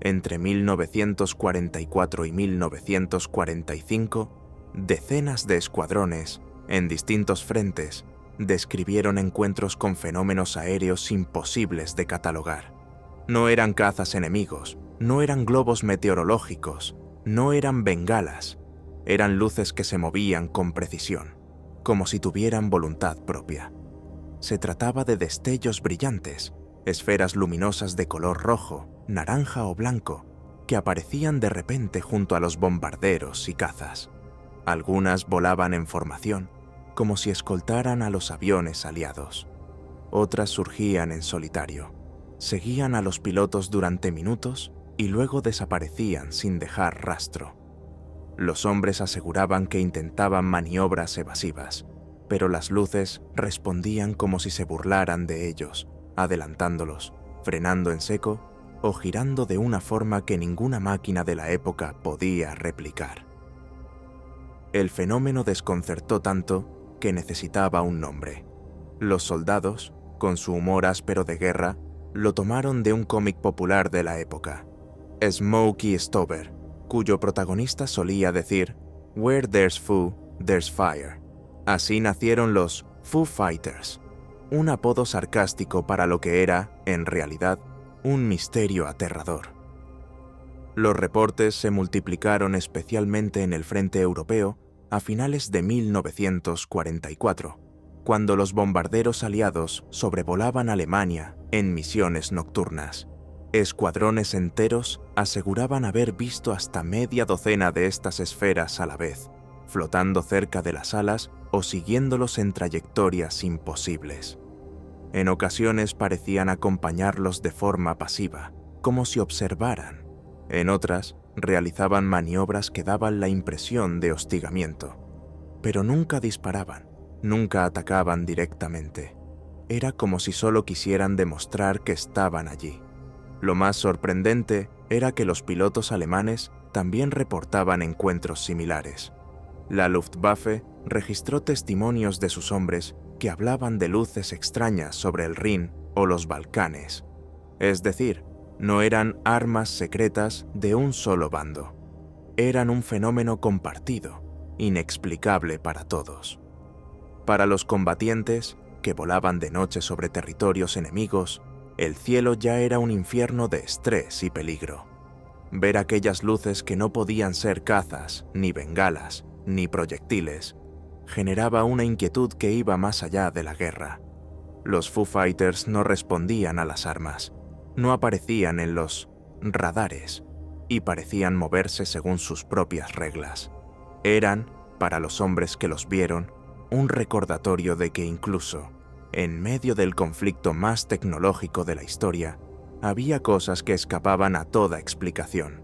Entre 1944 y 1945, decenas de escuadrones, en distintos frentes, describieron encuentros con fenómenos aéreos imposibles de catalogar. No eran cazas enemigos, no eran globos meteorológicos, no eran bengalas, eran luces que se movían con precisión, como si tuvieran voluntad propia. Se trataba de destellos brillantes, esferas luminosas de color rojo, naranja o blanco, que aparecían de repente junto a los bombarderos y cazas. Algunas volaban en formación, como si escoltaran a los aviones aliados. Otras surgían en solitario, seguían a los pilotos durante minutos y luego desaparecían sin dejar rastro. Los hombres aseguraban que intentaban maniobras evasivas, pero las luces respondían como si se burlaran de ellos, adelantándolos, frenando en seco o girando de una forma que ninguna máquina de la época podía replicar. El fenómeno desconcertó tanto que necesitaba un nombre. Los soldados, con su humor áspero de guerra, lo tomaron de un cómic popular de la época, Smokey Stover, cuyo protagonista solía decir, "Where there's Foo, there's fire". Así nacieron los Foo Fighters, un apodo sarcástico para lo que era, en realidad, un misterio aterrador. Los reportes se multiplicaron especialmente en el frente europeo a finales de 1944, cuando los bombarderos aliados sobrevolaban Alemania en misiones nocturnas. Escuadrones enteros aseguraban haber visto hasta media docena de estas esferas a la vez, flotando cerca de las alas o siguiéndolos en trayectorias imposibles. En ocasiones parecían acompañarlos de forma pasiva, como si observaran. En otras, realizaban maniobras que daban la impresión de hostigamiento. Pero nunca disparaban, nunca atacaban directamente. Era como si solo quisieran demostrar que estaban allí. Lo más sorprendente era que los pilotos alemanes también reportaban encuentros similares. La Luftwaffe registró testimonios de sus hombres que hablaban de luces extrañas sobre el Rin o los Balcanes. Es decir, no eran armas secretas de un solo bando. Eran un fenómeno compartido, inexplicable para todos. Para los combatientes, que volaban de noche sobre territorios enemigos, el cielo ya era un infierno de estrés y peligro. Ver aquellas luces que no podían ser cazas, ni bengalas, ni proyectiles, generaba una inquietud que iba más allá de la guerra. Los Foo Fighters no respondían a las armas, no aparecían en los radares y parecían moverse según sus propias reglas. Eran, para los hombres que los vieron, un recordatorio de que incluso, en medio del conflicto más tecnológico de la historia, había cosas que escapaban a toda explicación.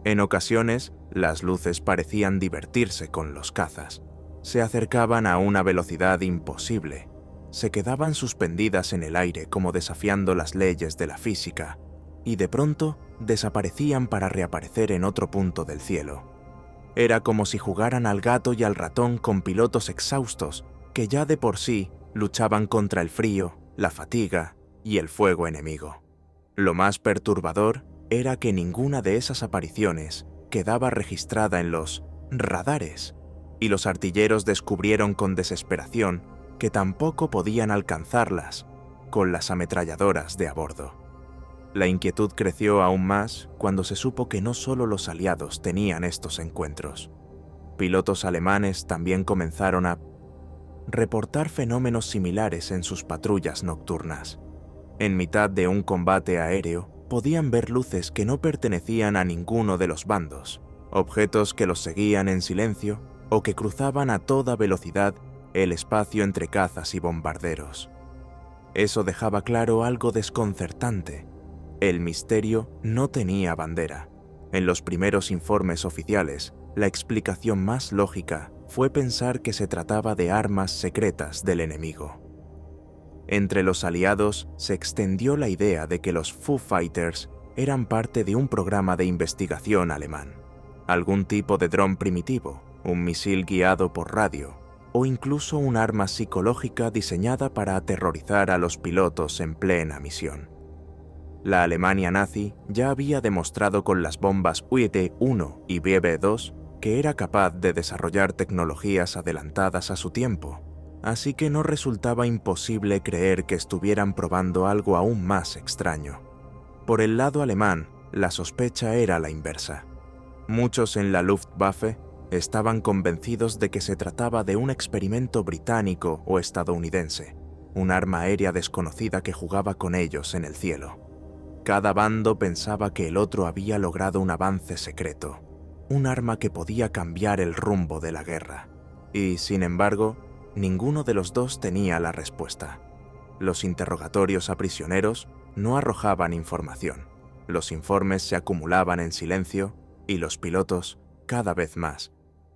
En ocasiones, las luces parecían divertirse con los cazas. Se acercaban a una velocidad imposible. Se quedaban suspendidas en el aire como desafiando las leyes de la física, y de pronto desaparecían para reaparecer en otro punto del cielo. Era como si jugaran al gato y al ratón con pilotos exhaustos que ya de por sí luchaban contra el frío, la fatiga y el fuego enemigo. Lo más perturbador era que ninguna de esas apariciones quedaba registrada en los radares, y los artilleros descubrieron con desesperación que tampoco podían alcanzarlas con las ametralladoras de a bordo. La inquietud creció aún más cuando se supo que no solo los aliados tenían estos encuentros. Pilotos alemanes también comenzaron a reportar fenómenos similares en sus patrullas nocturnas. En mitad de un combate aéreo, podían ver luces que no pertenecían a ninguno de los bandos, objetos que los seguían en silencio o que cruzaban a toda velocidad el espacio entre cazas y bombarderos. Eso dejaba claro algo desconcertante. El misterio no tenía bandera. En los primeros informes oficiales, la explicación más lógica fue pensar que se trataba de armas secretas del enemigo. Entre los aliados se extendió la idea de que los Foo Fighters eran parte de un programa de investigación alemán, algún tipo de dron primitivo, un misil guiado por radio, o incluso un arma psicológica diseñada para aterrorizar a los pilotos en plena misión. La Alemania nazi ya había demostrado con las bombas UET-1 y BB-2 que era capaz de desarrollar tecnologías adelantadas a su tiempo, así que no resultaba imposible creer que estuvieran probando algo aún más extraño. Por el lado alemán, la sospecha era la inversa. Muchos en la Luftwaffe estaban convencidos de que se trataba de un experimento británico o estadounidense, un arma aérea desconocida que jugaba con ellos en el cielo. Cada bando pensaba que el otro había logrado un avance secreto, un arma que podía cambiar el rumbo de la guerra. Y, sin embargo, ninguno de los dos tenía la respuesta. Los interrogatorios a prisioneros no arrojaban información. Los informes se acumulaban en silencio y los pilotos, cada vez más,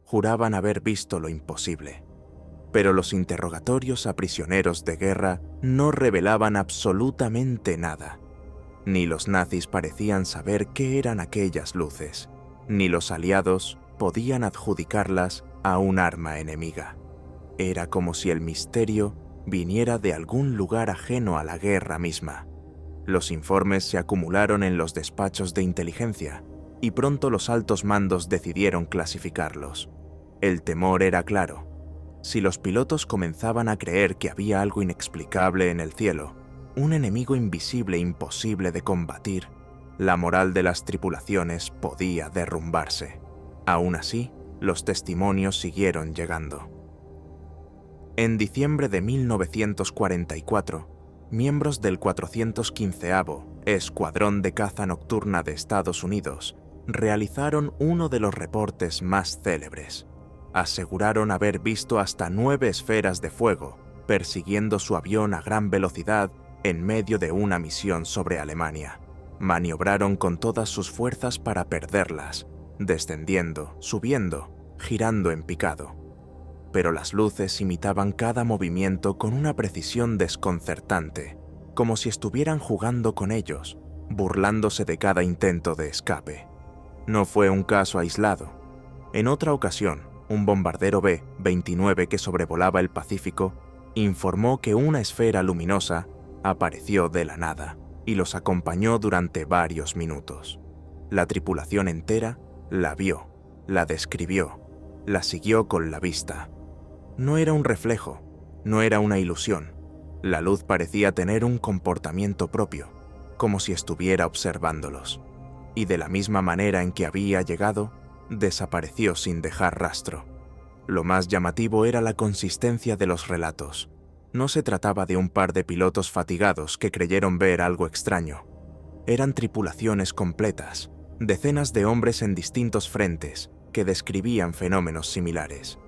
juraban haber visto lo imposible. Pero los interrogatorios a prisioneros de guerra no revelaban absolutamente nada. Ni los nazis parecían saber qué eran aquellas luces, ni los aliados podían adjudicarlas a un arma enemiga. Era como si el misterio viniera de algún lugar ajeno a la guerra misma. Los informes se acumularon en los despachos de inteligencia y pronto los altos mandos decidieron clasificarlos. El temor era claro. Si los pilotos comenzaban a creer que había algo inexplicable en el cielo, un enemigo invisible imposible de combatir, la moral de las tripulaciones podía derrumbarse. Aún así, los testimonios siguieron llegando. En diciembre de 1944, miembros del 415º Escuadrón de Caza Nocturna de Estados Unidos realizaron uno de los reportes más célebres. Aseguraron haber visto hasta 9 esferas de fuego persiguiendo su avión a gran velocidad en medio de una misión sobre Alemania. Maniobraron con todas sus fuerzas para perderlas, descendiendo, subiendo, girando en picado. Pero las luces imitaban cada movimiento con una precisión desconcertante, como si estuvieran jugando con ellos, burlándose de cada intento de escape. No fue un caso aislado. En otra ocasión, un bombardero B-29 que sobrevolaba el Pacífico informó que una esfera luminosa apareció de la nada y los acompañó durante varios minutos. La tripulación entera la vio, la describió, la siguió con la vista. No era un reflejo, no era una ilusión. La luz parecía tener un comportamiento propio, como si estuviera observándolos. Y de la misma manera en que había llegado, desapareció sin dejar rastro. Lo más llamativo era la consistencia de los relatos. No se trataba de un par de pilotos fatigados que creyeron ver algo extraño. Eran tripulaciones completas, decenas de hombres en distintos frentes que describían fenómenos similares.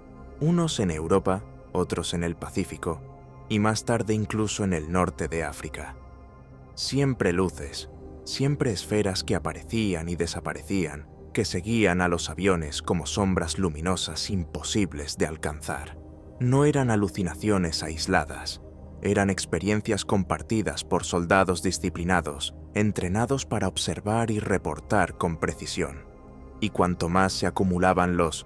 Unos en Europa, otros en el Pacífico, y más tarde incluso en el norte de África. Siempre luces, siempre esferas que aparecían y desaparecían, que seguían a los aviones como sombras luminosas imposibles de alcanzar. No eran alucinaciones aisladas, eran experiencias compartidas por soldados disciplinados, entrenados para observar y reportar con precisión. Y cuanto más se acumulaban los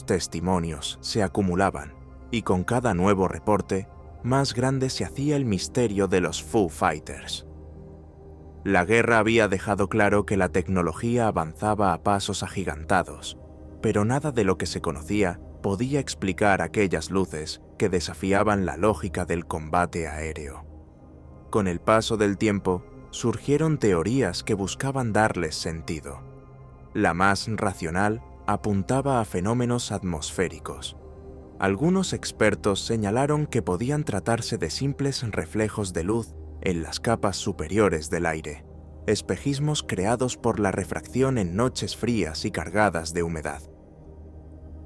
testimonios se acumulaban, y con cada nuevo reporte, más grande se hacía el misterio de los Foo Fighters. La guerra había dejado claro que la tecnología avanzaba a pasos agigantados, pero nada de lo que se conocía podía explicar aquellas luces que desafiaban la lógica del combate aéreo. Con el paso del tiempo, surgieron teorías que buscaban darles sentido. La más racional apuntaba a fenómenos atmosféricos. Algunos expertos señalaron que podían tratarse de simples reflejos de luz en las capas superiores del aire, espejismos creados por la refracción en noches frías y cargadas de humedad.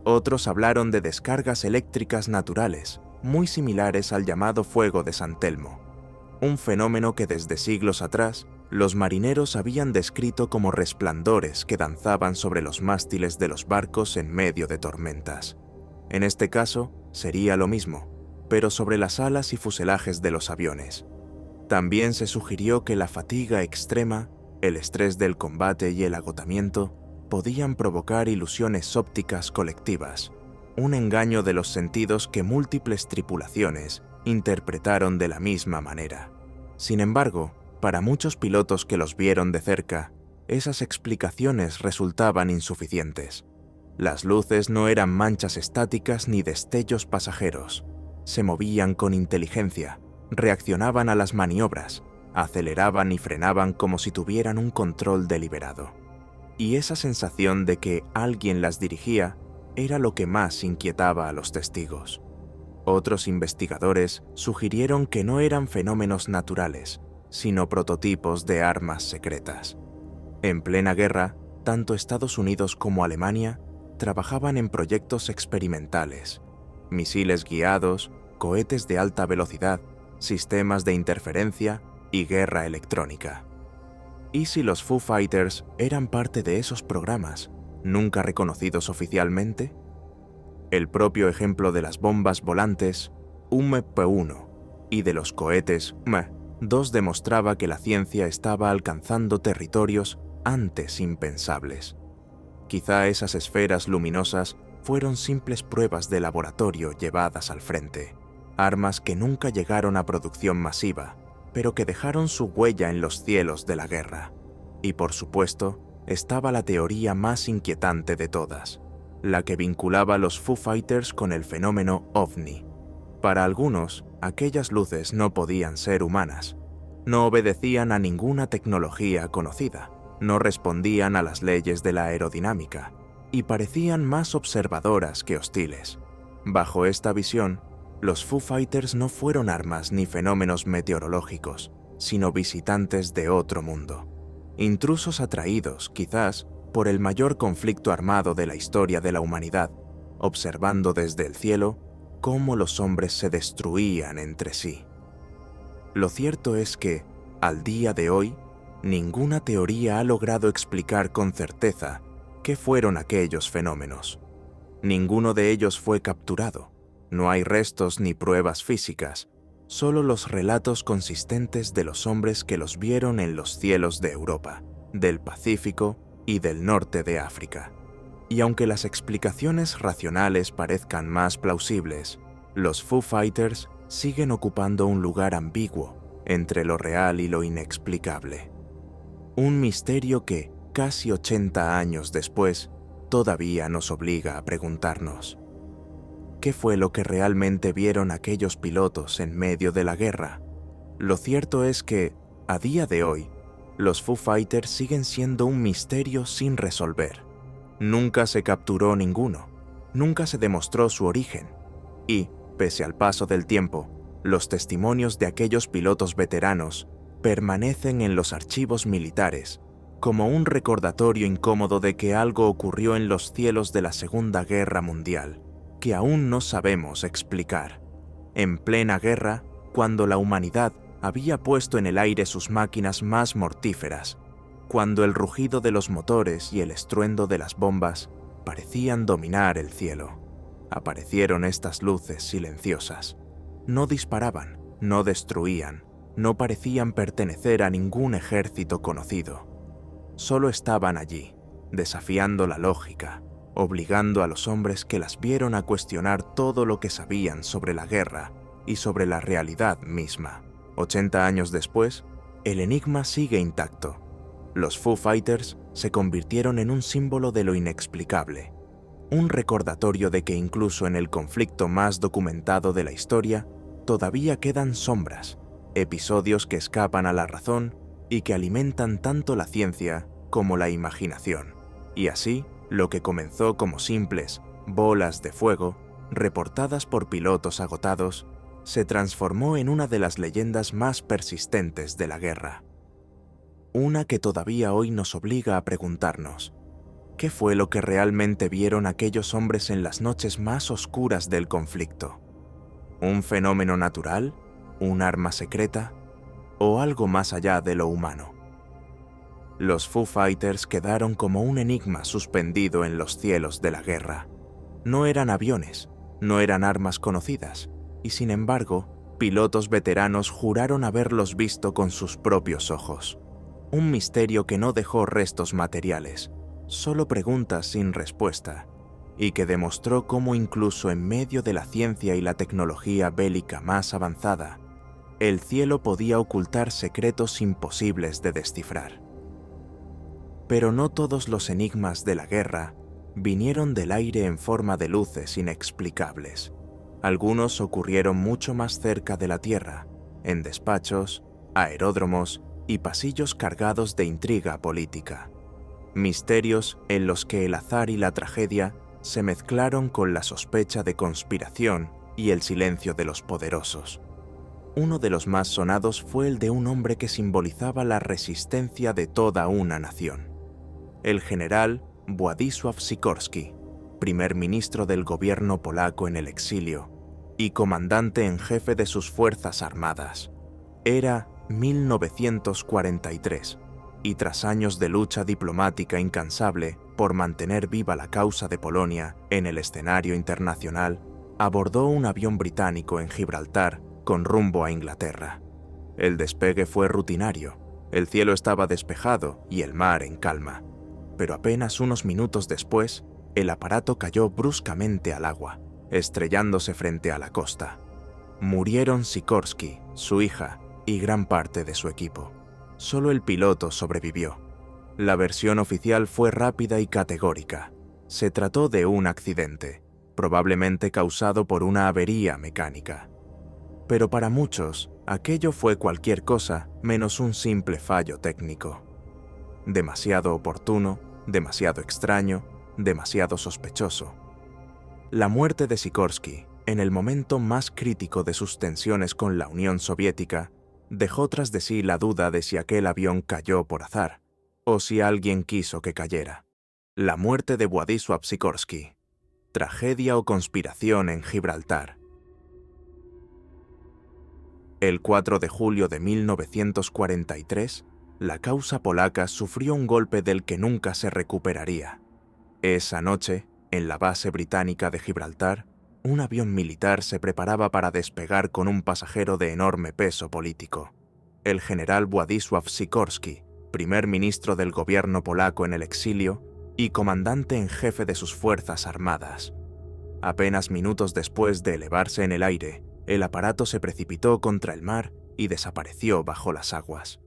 Otros hablaron de descargas eléctricas naturales, muy similares al llamado fuego de San Telmo, un fenómeno que desde siglos atrás los marineros habían descrito como resplandores que danzaban sobre los mástiles de los barcos en medio de tormentas. En este caso, sería lo mismo, pero sobre las alas y fuselajes de los aviones. También se sugirió que la fatiga extrema, el estrés del combate y el agotamiento podían provocar ilusiones ópticas colectivas, un engaño de los sentidos que múltiples tripulaciones interpretaron de la misma manera. Sin embargo, para muchos pilotos que los vieron de cerca, esas explicaciones resultaban insuficientes. Las luces no eran manchas estáticas ni destellos pasajeros. Se movían con inteligencia, reaccionaban a las maniobras, aceleraban y frenaban como si tuvieran un control deliberado. Y esa sensación de que alguien las dirigía era lo que más inquietaba a los testigos. Otros investigadores sugirieron que no eran fenómenos naturales, sino prototipos de armas secretas. En plena guerra, tanto Estados Unidos como Alemania trabajaban en proyectos experimentales, misiles guiados, cohetes de alta velocidad, sistemas de interferencia y guerra electrónica. ¿Y si los Foo Fighters eran parte de esos programas, nunca reconocidos oficialmente? El propio ejemplo de las bombas volantes UMP-1 y de los cohetes M-2 demostraba que la ciencia estaba alcanzando territorios antes impensables. Quizá esas esferas luminosas fueron simples pruebas de laboratorio llevadas al frente, armas que nunca llegaron a producción masiva, pero que dejaron su huella en los cielos de la guerra. Y por supuesto, estaba la teoría más inquietante de todas, la que vinculaba a los Foo Fighters con el fenómeno OVNI. Para algunos, aquellas luces no podían ser humanas, no obedecían a ninguna tecnología conocida, no respondían a las leyes de la aerodinámica y parecían más observadoras que hostiles. Bajo esta visión, los Foo Fighters no fueron armas ni fenómenos meteorológicos, sino visitantes de otro mundo. Intrusos atraídos, quizás, por el mayor conflicto armado de la historia de la humanidad, observando desde el cielo cómo los hombres se destruían entre sí. Lo cierto es que, al día de hoy, ninguna teoría ha logrado explicar con certeza qué fueron aquellos fenómenos. Ninguno de ellos fue capturado. No hay restos ni pruebas físicas, solo los relatos consistentes de los hombres que los vieron en los cielos de Europa, del Pacífico y del norte de África. Y aunque las explicaciones racionales parezcan más plausibles, los Foo Fighters siguen ocupando un lugar ambiguo entre lo real y lo inexplicable. Un misterio que, casi 80 años después, todavía nos obliga a preguntarnos: ¿qué fue lo que realmente vieron aquellos pilotos en medio de la guerra? Lo cierto es que, a día de hoy, los Foo Fighters siguen siendo un misterio sin resolver. Nunca se capturó ninguno, nunca se demostró su origen, y, pese al paso del tiempo, los testimonios de aquellos pilotos veteranos permanecen en los archivos militares como un recordatorio incómodo de que algo ocurrió en los cielos de la Segunda Guerra Mundial, que aún no sabemos explicar. En plena guerra, cuando la humanidad había puesto en el aire sus máquinas más mortíferas, cuando el rugido de los motores y el estruendo de las bombas parecían dominar el cielo, aparecieron estas luces silenciosas. No disparaban, no destruían, no parecían pertenecer a ningún ejército conocido. Solo estaban allí, desafiando la lógica, obligando a los hombres que las vieron a cuestionar todo lo que sabían sobre la guerra y sobre la realidad misma. 80 años después, el enigma sigue intacto. Los Foo Fighters se convirtieron en un símbolo de lo inexplicable, un recordatorio de que incluso en el conflicto más documentado de la historia, todavía quedan sombras, episodios que escapan a la razón y que alimentan tanto la ciencia como la imaginación. Y así, lo que comenzó como simples bolas de fuego, reportadas por pilotos agotados, se transformó en una de las leyendas más persistentes de la guerra. Una que todavía hoy nos obliga a preguntarnos: ¿qué fue lo que realmente vieron aquellos hombres en las noches más oscuras del conflicto? ¿Un fenómeno natural? ¿Un arma secreta? ¿O algo más allá de lo humano? Los Foo Fighters quedaron como un enigma suspendido en los cielos de la guerra. No eran aviones, no eran armas conocidas, y sin embargo, pilotos veteranos juraron haberlos visto con sus propios ojos. Un misterio que no dejó restos materiales, solo preguntas sin respuesta, y que demostró cómo incluso en medio de la ciencia y la tecnología bélica más avanzada, el cielo podía ocultar secretos imposibles de descifrar. Pero no todos los enigmas de la guerra vinieron del aire en forma de luces inexplicables. Algunos ocurrieron mucho más cerca de la Tierra, en despachos, aeródromos y pasillos cargados de intriga política. Misterios en los que el azar y la tragedia se mezclaron con la sospecha de conspiración y el silencio de los poderosos. Uno de los más sonados fue el de un hombre que simbolizaba la resistencia de toda una nación. El general Władysław Sikorski, primer ministro del gobierno polaco en el exilio y comandante en jefe de sus fuerzas armadas. Era 1943, y tras años de lucha diplomática incansable por mantener viva la causa de Polonia en el escenario internacional, abordó un avión británico en Gibraltar con rumbo a Inglaterra. El despegue fue rutinario, el cielo estaba despejado y el mar en calma. Pero apenas unos minutos después, el aparato cayó bruscamente al agua, estrellándose frente a la costa. Murieron Sikorski, su hija y gran parte de su equipo. Solo el piloto sobrevivió. La versión oficial fue rápida y categórica. Se trató de un accidente, probablemente causado por una avería mecánica. Pero para muchos, aquello fue cualquier cosa menos un simple fallo técnico. Demasiado oportuno, demasiado extraño, demasiado sospechoso. La muerte de Sikorski, en el momento más crítico de sus tensiones con la Unión Soviética, dejó tras de sí la duda de si aquel avión cayó por azar, o si alguien quiso que cayera. La muerte de Władysław Sikorski. Tragedia o conspiración en Gibraltar. El 4 de julio de 1943, la causa polaca sufrió un golpe del que nunca se recuperaría. Esa noche, en la base británica de Gibraltar, un avión militar se preparaba para despegar con un pasajero de enorme peso político, el general Władysław Sikorski, primer ministro del gobierno polaco en el exilio y comandante en jefe de sus fuerzas armadas. Apenas minutos después de elevarse en el aire, el aparato se precipitó contra el mar y desapareció bajo las aguas.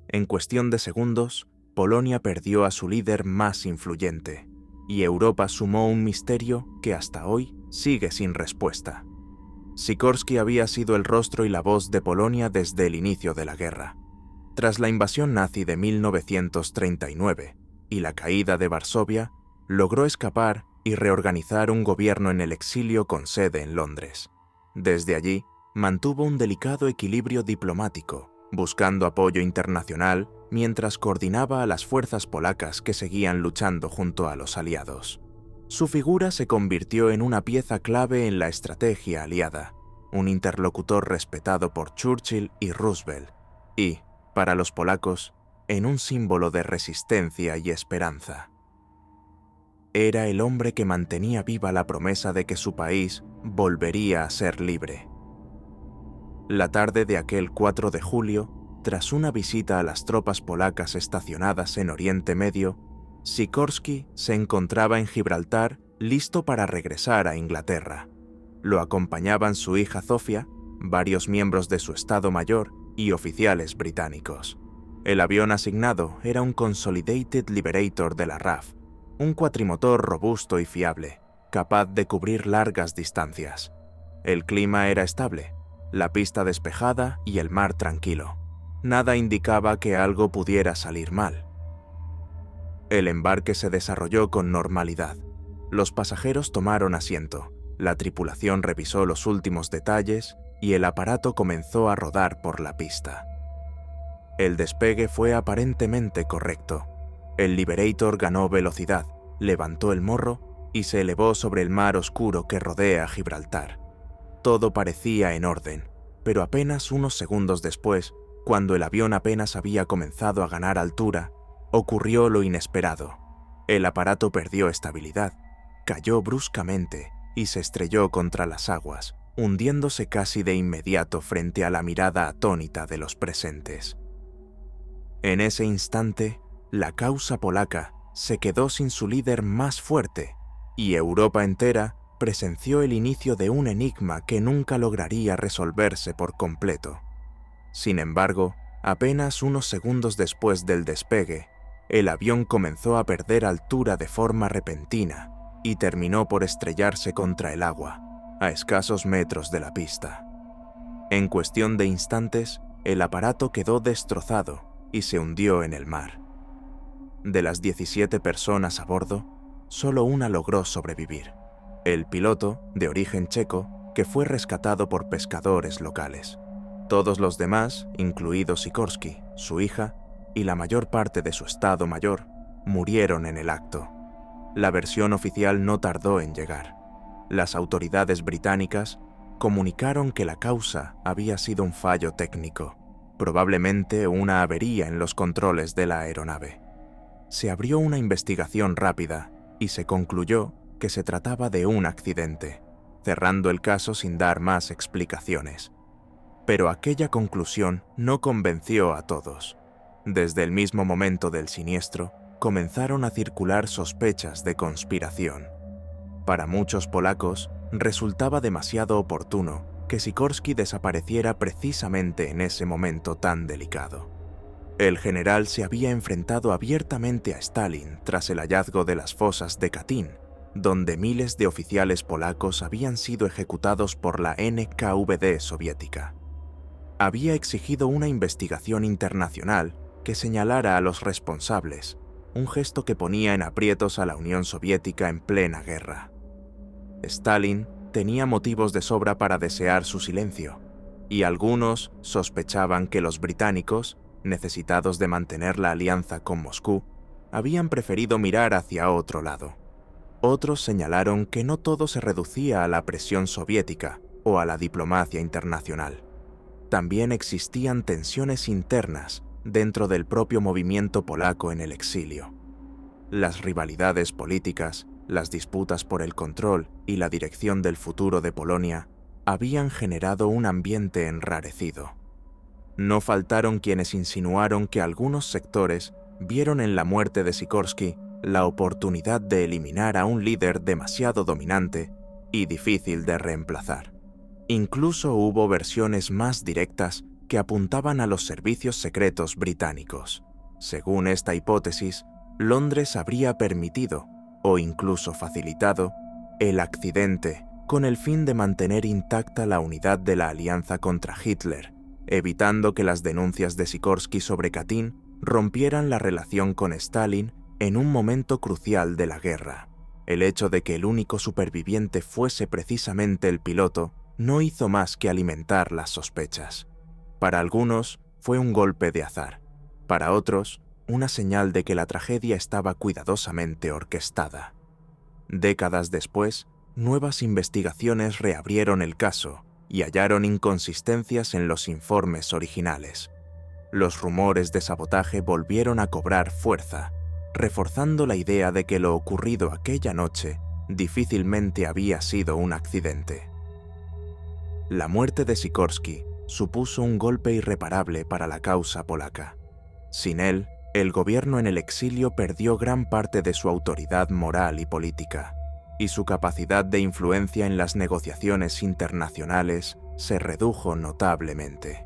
En cuestión de segundos, Polonia perdió a su líder más influyente, y Europa sumó un misterio que hasta hoy sigue sin respuesta. Sikorski había sido el rostro y la voz de Polonia desde el inicio de la guerra. Tras la invasión nazi de 1939 y la caída de Varsovia, logró escapar y reorganizar un gobierno en el exilio con sede en Londres. Desde allí, mantuvo un delicado equilibrio diplomático, buscando apoyo internacional mientras coordinaba a las fuerzas polacas que seguían luchando junto a los aliados. Su figura se convirtió en una pieza clave en la estrategia aliada, un interlocutor respetado por Churchill y Roosevelt, y, para los polacos, en un símbolo de resistencia y esperanza. Era el hombre que mantenía viva la promesa de que su país volvería a ser libre. La tarde de aquel 4 de julio, tras una visita a las tropas polacas estacionadas en Oriente Medio, Sikorski se encontraba en Gibraltar listo para regresar a Inglaterra. Lo acompañaban su hija Zofia, varios miembros de su Estado Mayor y oficiales británicos. El avión asignado era un Consolidated Liberator de la RAF, un cuatrimotor robusto y fiable, capaz de cubrir largas distancias. El clima era estable, la pista despejada y el mar tranquilo. Nada indicaba que algo pudiera salir mal. El embarque se desarrolló con normalidad. Los pasajeros tomaron asiento, la tripulación revisó los últimos detalles y el aparato comenzó a rodar por la pista. El despegue fue aparentemente correcto. El Liberator ganó velocidad, levantó el morro y se elevó sobre el mar oscuro que rodea Gibraltar. Todo parecía en orden, pero apenas unos segundos después, cuando el avión apenas había comenzado a ganar altura, ocurrió lo inesperado. El aparato perdió estabilidad, cayó bruscamente y se estrelló contra las aguas, hundiéndose casi de inmediato frente a la mirada atónita de los presentes. En ese instante, la causa polaca se quedó sin su líder más fuerte, y Europa entera presenció el inicio de un enigma que nunca lograría resolverse por completo. Sin embargo, apenas unos segundos después del despegue, el avión comenzó a perder altura de forma repentina y terminó por estrellarse contra el agua, a escasos metros de la pista. En cuestión de instantes, el aparato quedó destrozado y se hundió en el mar. De las 17 personas a bordo, solo una logró sobrevivir: el piloto, de origen checo, que fue rescatado por pescadores locales. Todos los demás, incluido Sikorsky, su hija y la mayor parte de su Estado Mayor, murieron en el acto. La versión oficial no tardó en llegar. Las autoridades británicas comunicaron que la causa había sido un fallo técnico, probablemente una avería en los controles de la aeronave. Se abrió una investigación rápida y se concluyó que se trataba de un accidente, cerrando el caso sin dar más explicaciones. Pero aquella conclusión no convenció a todos. Desde el mismo momento del siniestro, comenzaron a circular sospechas de conspiración. Para muchos polacos, resultaba demasiado oportuno que Sikorsky desapareciera precisamente en ese momento tan delicado. El general se había enfrentado abiertamente a Stalin tras el hallazgo de las fosas de Katyn, donde miles de oficiales polacos habían sido ejecutados por la NKVD soviética. Había exigido una investigación internacional que señalara a los responsables, un gesto que ponía en aprietos a la Unión Soviética en plena guerra. Stalin tenía motivos de sobra para desear su silencio, y algunos sospechaban que los británicos, necesitados de mantener la alianza con Moscú, habían preferido mirar hacia otro lado. Otros señalaron que no todo se reducía a la presión soviética o a la diplomacia internacional. También existían tensiones internas dentro del propio movimiento polaco en el exilio. Las rivalidades políticas, las disputas por el control y la dirección del futuro de Polonia habían generado un ambiente enrarecido. No faltaron quienes insinuaron que algunos sectores vieron en la muerte de Sikorsky la oportunidad de eliminar a un líder demasiado dominante y difícil de reemplazar. Incluso hubo versiones más directas que apuntaban a los servicios secretos británicos. Según esta hipótesis, Londres habría permitido, o incluso facilitado, el accidente con el fin de mantener intacta la unidad de la alianza contra Hitler, evitando que las denuncias de Sikorsky sobre Katyn rompieran la relación con Stalin en un momento crucial de la guerra. El hecho de que el único superviviente fuese precisamente el piloto no hizo más que alimentar las sospechas. Para algunos fue un golpe de azar, para otros una señal de que la tragedia estaba cuidadosamente orquestada. Décadas después, nuevas investigaciones reabrieron el caso y hallaron inconsistencias en los informes originales. Los rumores de sabotaje volvieron a cobrar fuerza, reforzando la idea de que lo ocurrido aquella noche difícilmente había sido un accidente. La muerte de Sikorsky supuso un golpe irreparable para la causa polaca. Sin él, el gobierno en el exilio perdió gran parte de su autoridad moral y política, y su capacidad de influencia en las negociaciones internacionales se redujo notablemente.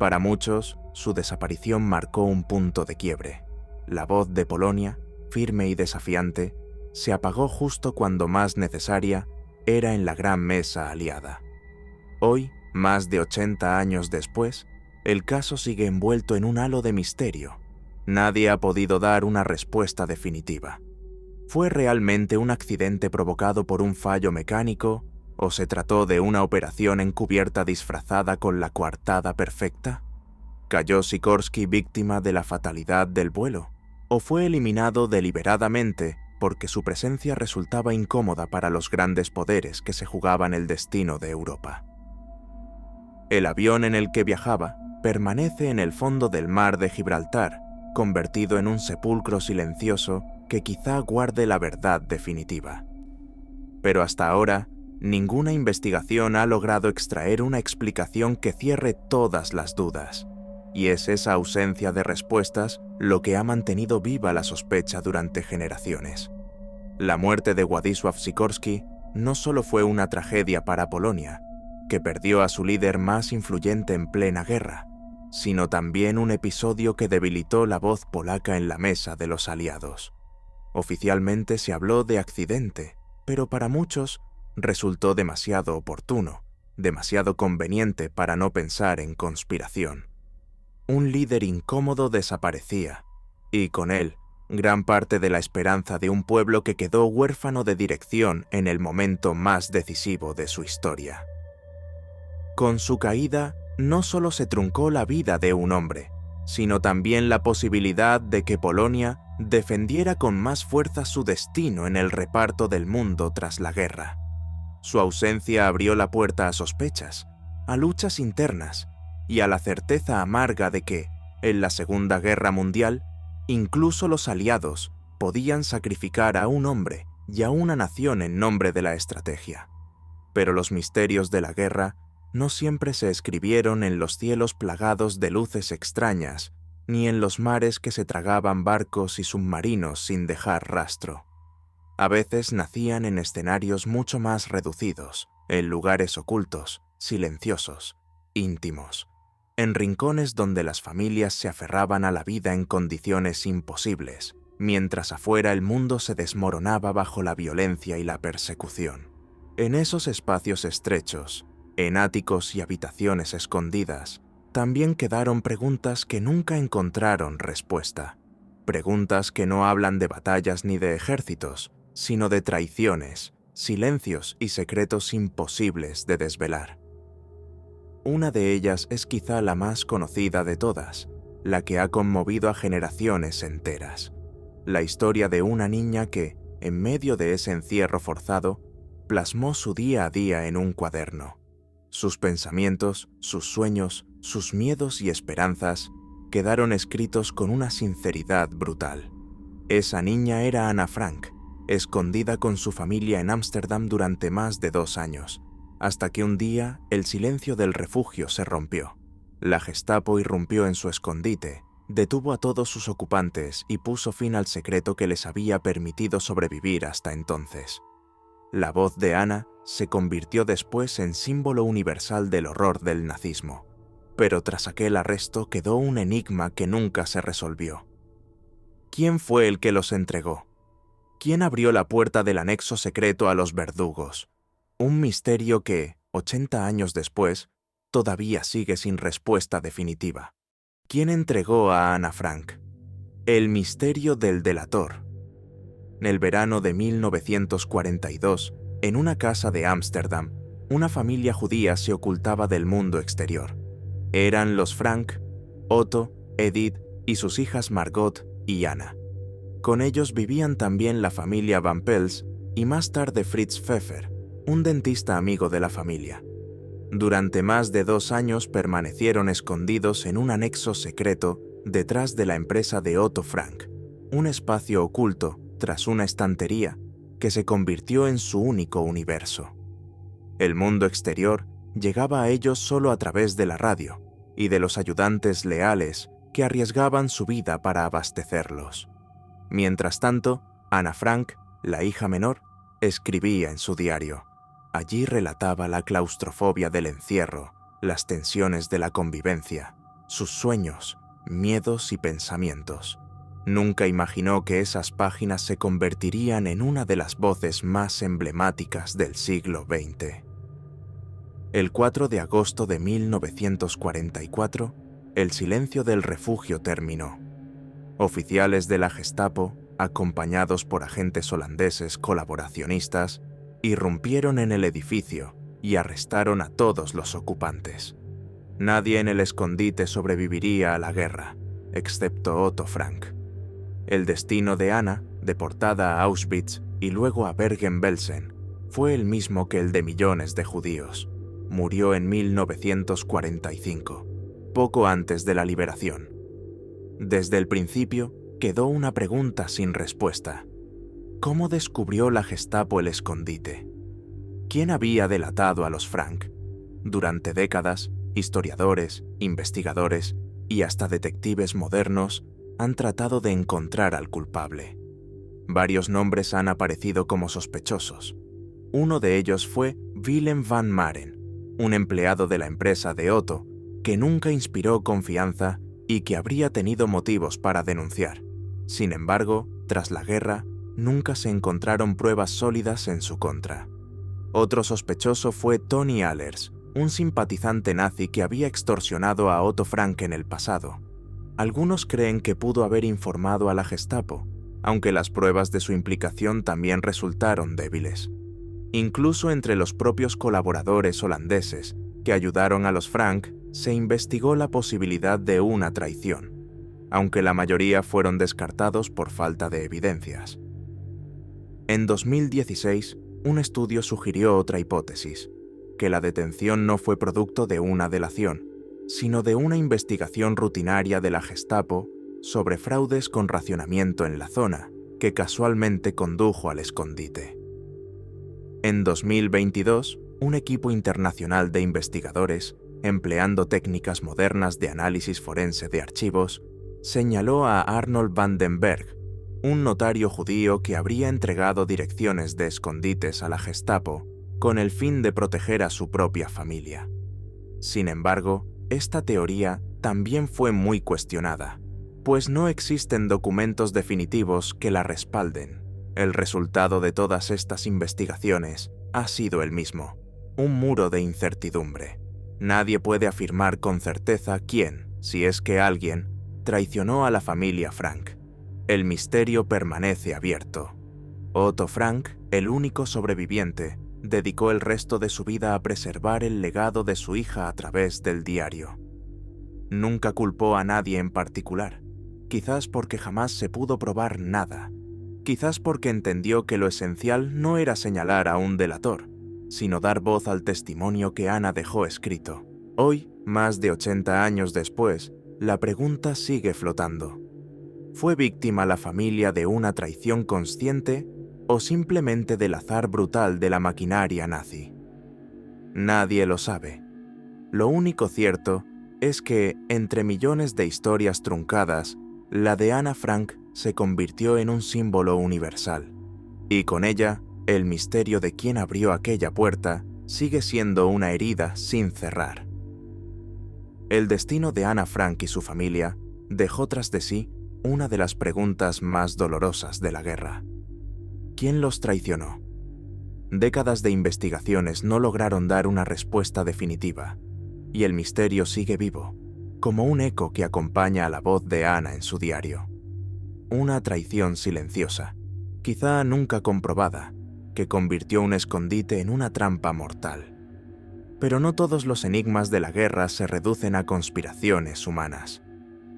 Para muchos, su desaparición marcó un punto de quiebre. La voz de Polonia, firme y desafiante, se apagó justo cuando más necesaria era en la gran mesa aliada. Hoy, más de 80 años después, el caso sigue envuelto en un halo de misterio. Nadie ha podido dar una respuesta definitiva. ¿Fue realmente un accidente provocado por un fallo mecánico o se trató de una operación encubierta disfrazada con la coartada perfecta? ¿Cayó Sikorsky víctima de la fatalidad del vuelo o fue eliminado deliberadamente porque su presencia resultaba incómoda para los grandes poderes que se jugaban el destino de Europa. El avión en el que viajaba permanece en el fondo del mar de Gibraltar, convertido en un sepulcro silencioso que quizá guarde la verdad definitiva. Pero hasta ahora, ninguna investigación ha logrado extraer una explicación que cierre todas las dudas, y es esa ausencia de respuestas lo que ha mantenido viva la sospecha durante generaciones. La muerte de Władysław Sikorski no solo fue una tragedia para Polonia, que perdió a su líder más influyente en plena guerra, sino también un episodio que debilitó la voz polaca en la mesa de los aliados. Oficialmente se habló de accidente, pero para muchos resultó demasiado oportuno, demasiado conveniente para no pensar en conspiración. Un líder incómodo desaparecía, y con él, gran parte de la esperanza de un pueblo que quedó huérfano de dirección en el momento más decisivo de su historia. Con su caída, no solo se truncó la vida de un hombre, sino también la posibilidad de que Polonia defendiera con más fuerza su destino en el reparto del mundo tras la guerra. Su ausencia abrió la puerta a sospechas, a luchas internas y a la certeza amarga de que, en la Segunda Guerra Mundial, incluso los aliados podían sacrificar a un hombre y a una nación en nombre de la estrategia. Pero los misterios de la guerra no siempre se escribieron en los cielos plagados de luces extrañas, ni en los mares que se tragaban barcos y submarinos sin dejar rastro. A veces nacían en escenarios mucho más reducidos, en lugares ocultos, silenciosos, íntimos, en rincones donde las familias se aferraban a la vida en condiciones imposibles, mientras afuera el mundo se desmoronaba bajo la violencia y la persecución. En esos espacios estrechos, en áticos y habitaciones escondidas, también quedaron preguntas que nunca encontraron respuesta. Preguntas que no hablan de batallas ni de ejércitos, sino de traiciones, silencios y secretos imposibles de desvelar. Una de ellas es quizá la más conocida de todas, la que ha conmovido a generaciones enteras. La historia de una niña que, en medio de ese encierro forzado, plasmó su día a día en un cuaderno. Sus pensamientos, sus sueños, sus miedos y esperanzas quedaron escritos con una sinceridad brutal. Esa niña era Ana Frank, escondida con su familia en Ámsterdam durante más de 2 años, hasta que un día el silencio del refugio se rompió. La Gestapo irrumpió en su escondite, detuvo a todos sus ocupantes y puso fin al secreto que les había permitido sobrevivir hasta entonces. La voz de Ana se convirtió después en símbolo universal del horror del nazismo, pero tras aquel arresto quedó un enigma que nunca se resolvió. ¿Quién fue el que los entregó? ¿Quién abrió la puerta del anexo secreto a los verdugos? Un misterio que, 80 años después, todavía sigue sin respuesta definitiva. ¿Quién entregó a Ana Frank? El misterio del delator. En el verano de 1942, en una casa de Ámsterdam, una familia judía se ocultaba del mundo exterior. Eran los Frank, Otto, Edith y sus hijas Margot y Anna. Con ellos vivían también la familia Van Pels y más tarde Fritz Pfeffer, un dentista amigo de la familia. Durante más de 2 años permanecieron escondidos en un anexo secreto detrás de la empresa de Otto Frank, un espacio oculto tras una estantería que se convirtió en su único universo. El mundo exterior llegaba a ellos solo a través de la radio y de los ayudantes leales que arriesgaban su vida para abastecerlos. Mientras tanto, Ana Frank, la hija menor, escribía en su diario. Allí relataba la claustrofobia del encierro, las tensiones de la convivencia, sus sueños, miedos y pensamientos. Nunca imaginó que esas páginas se convertirían en una de las voces más emblemáticas del siglo XX. El 4 de agosto de 1944, el silencio del refugio terminó. Oficiales de la Gestapo, acompañados por agentes holandeses colaboracionistas, irrumpieron en el edificio y arrestaron a todos los ocupantes. Nadie en el escondite sobreviviría a la guerra, excepto Otto Frank. El destino de Ana deportada a Auschwitz y luego a Bergen-Belsen, fue el mismo que el de millones de judíos. Murió en 1945, poco antes de la liberación. Desde el principio, quedó una pregunta sin respuesta. ¿Cómo descubrió la Gestapo el escondite? ¿Quién había delatado a los Frank? Durante décadas, historiadores, investigadores y hasta detectives modernos han tratado de encontrar al culpable. Varios nombres han aparecido como sospechosos. Uno de ellos fue Willem van Maren, un empleado de la empresa de Otto, que nunca inspiró confianza y que habría tenido motivos para denunciar. Sin embargo, tras la guerra, nunca se encontraron pruebas sólidas en su contra. Otro sospechoso fue Tony Allers, un simpatizante nazi que había extorsionado a Otto Frank en el pasado. Algunos creen que pudo haber informado a la Gestapo, aunque las pruebas de su implicación también resultaron débiles. Incluso entre los propios colaboradores holandeses que ayudaron a los Frank, se investigó la posibilidad de una traición, aunque la mayoría fueron descartados por falta de evidencias. En 2016, un estudio sugirió otra hipótesis, que la detención no fue producto de una delación, sino de una investigación rutinaria de la Gestapo sobre fraudes con racionamiento en la zona, que casualmente condujo al escondite. En 2022, un equipo internacional de investigadores, empleando técnicas modernas de análisis forense de archivos, señaló a Arnold van den Berg, un notario judío que habría entregado direcciones de escondites a la Gestapo con el fin de proteger a su propia familia. Sin embargo, esta teoría también fue muy cuestionada, pues no existen documentos definitivos que la respalden. El resultado de todas estas investigaciones ha sido el mismo, un muro de incertidumbre. Nadie puede afirmar con certeza quién, si es que alguien, traicionó a la familia Frank. El misterio permanece abierto. Otto Frank, el único sobreviviente, dedicó el resto de su vida a preservar el legado de su hija a través del diario. Nunca culpó a nadie en particular, quizás porque jamás se pudo probar nada, quizás porque entendió que lo esencial no era señalar a un delator, sino dar voz al testimonio que Ana dejó escrito. Hoy, más de 80 años después, la pregunta sigue flotando. ¿Fue víctima la familia de una traición consciente o simplemente del azar brutal de la maquinaria nazi? Nadie lo sabe. Lo único cierto es que, entre millones de historias truncadas, la de Ana Frank se convirtió en un símbolo universal, y con ella, el misterio de quién abrió aquella puerta sigue siendo una herida sin cerrar. El destino de Ana Frank y su familia dejó tras de sí una de las preguntas más dolorosas de la guerra. ¿Quién los traicionó? Décadas de investigaciones no lograron dar una respuesta definitiva, y el misterio sigue vivo, como un eco que acompaña a la voz de Ana en su diario. Una traición silenciosa, quizá nunca comprobada, que convirtió un escondite en una trampa mortal. Pero no todos los enigmas de la guerra se reducen a conspiraciones humanas.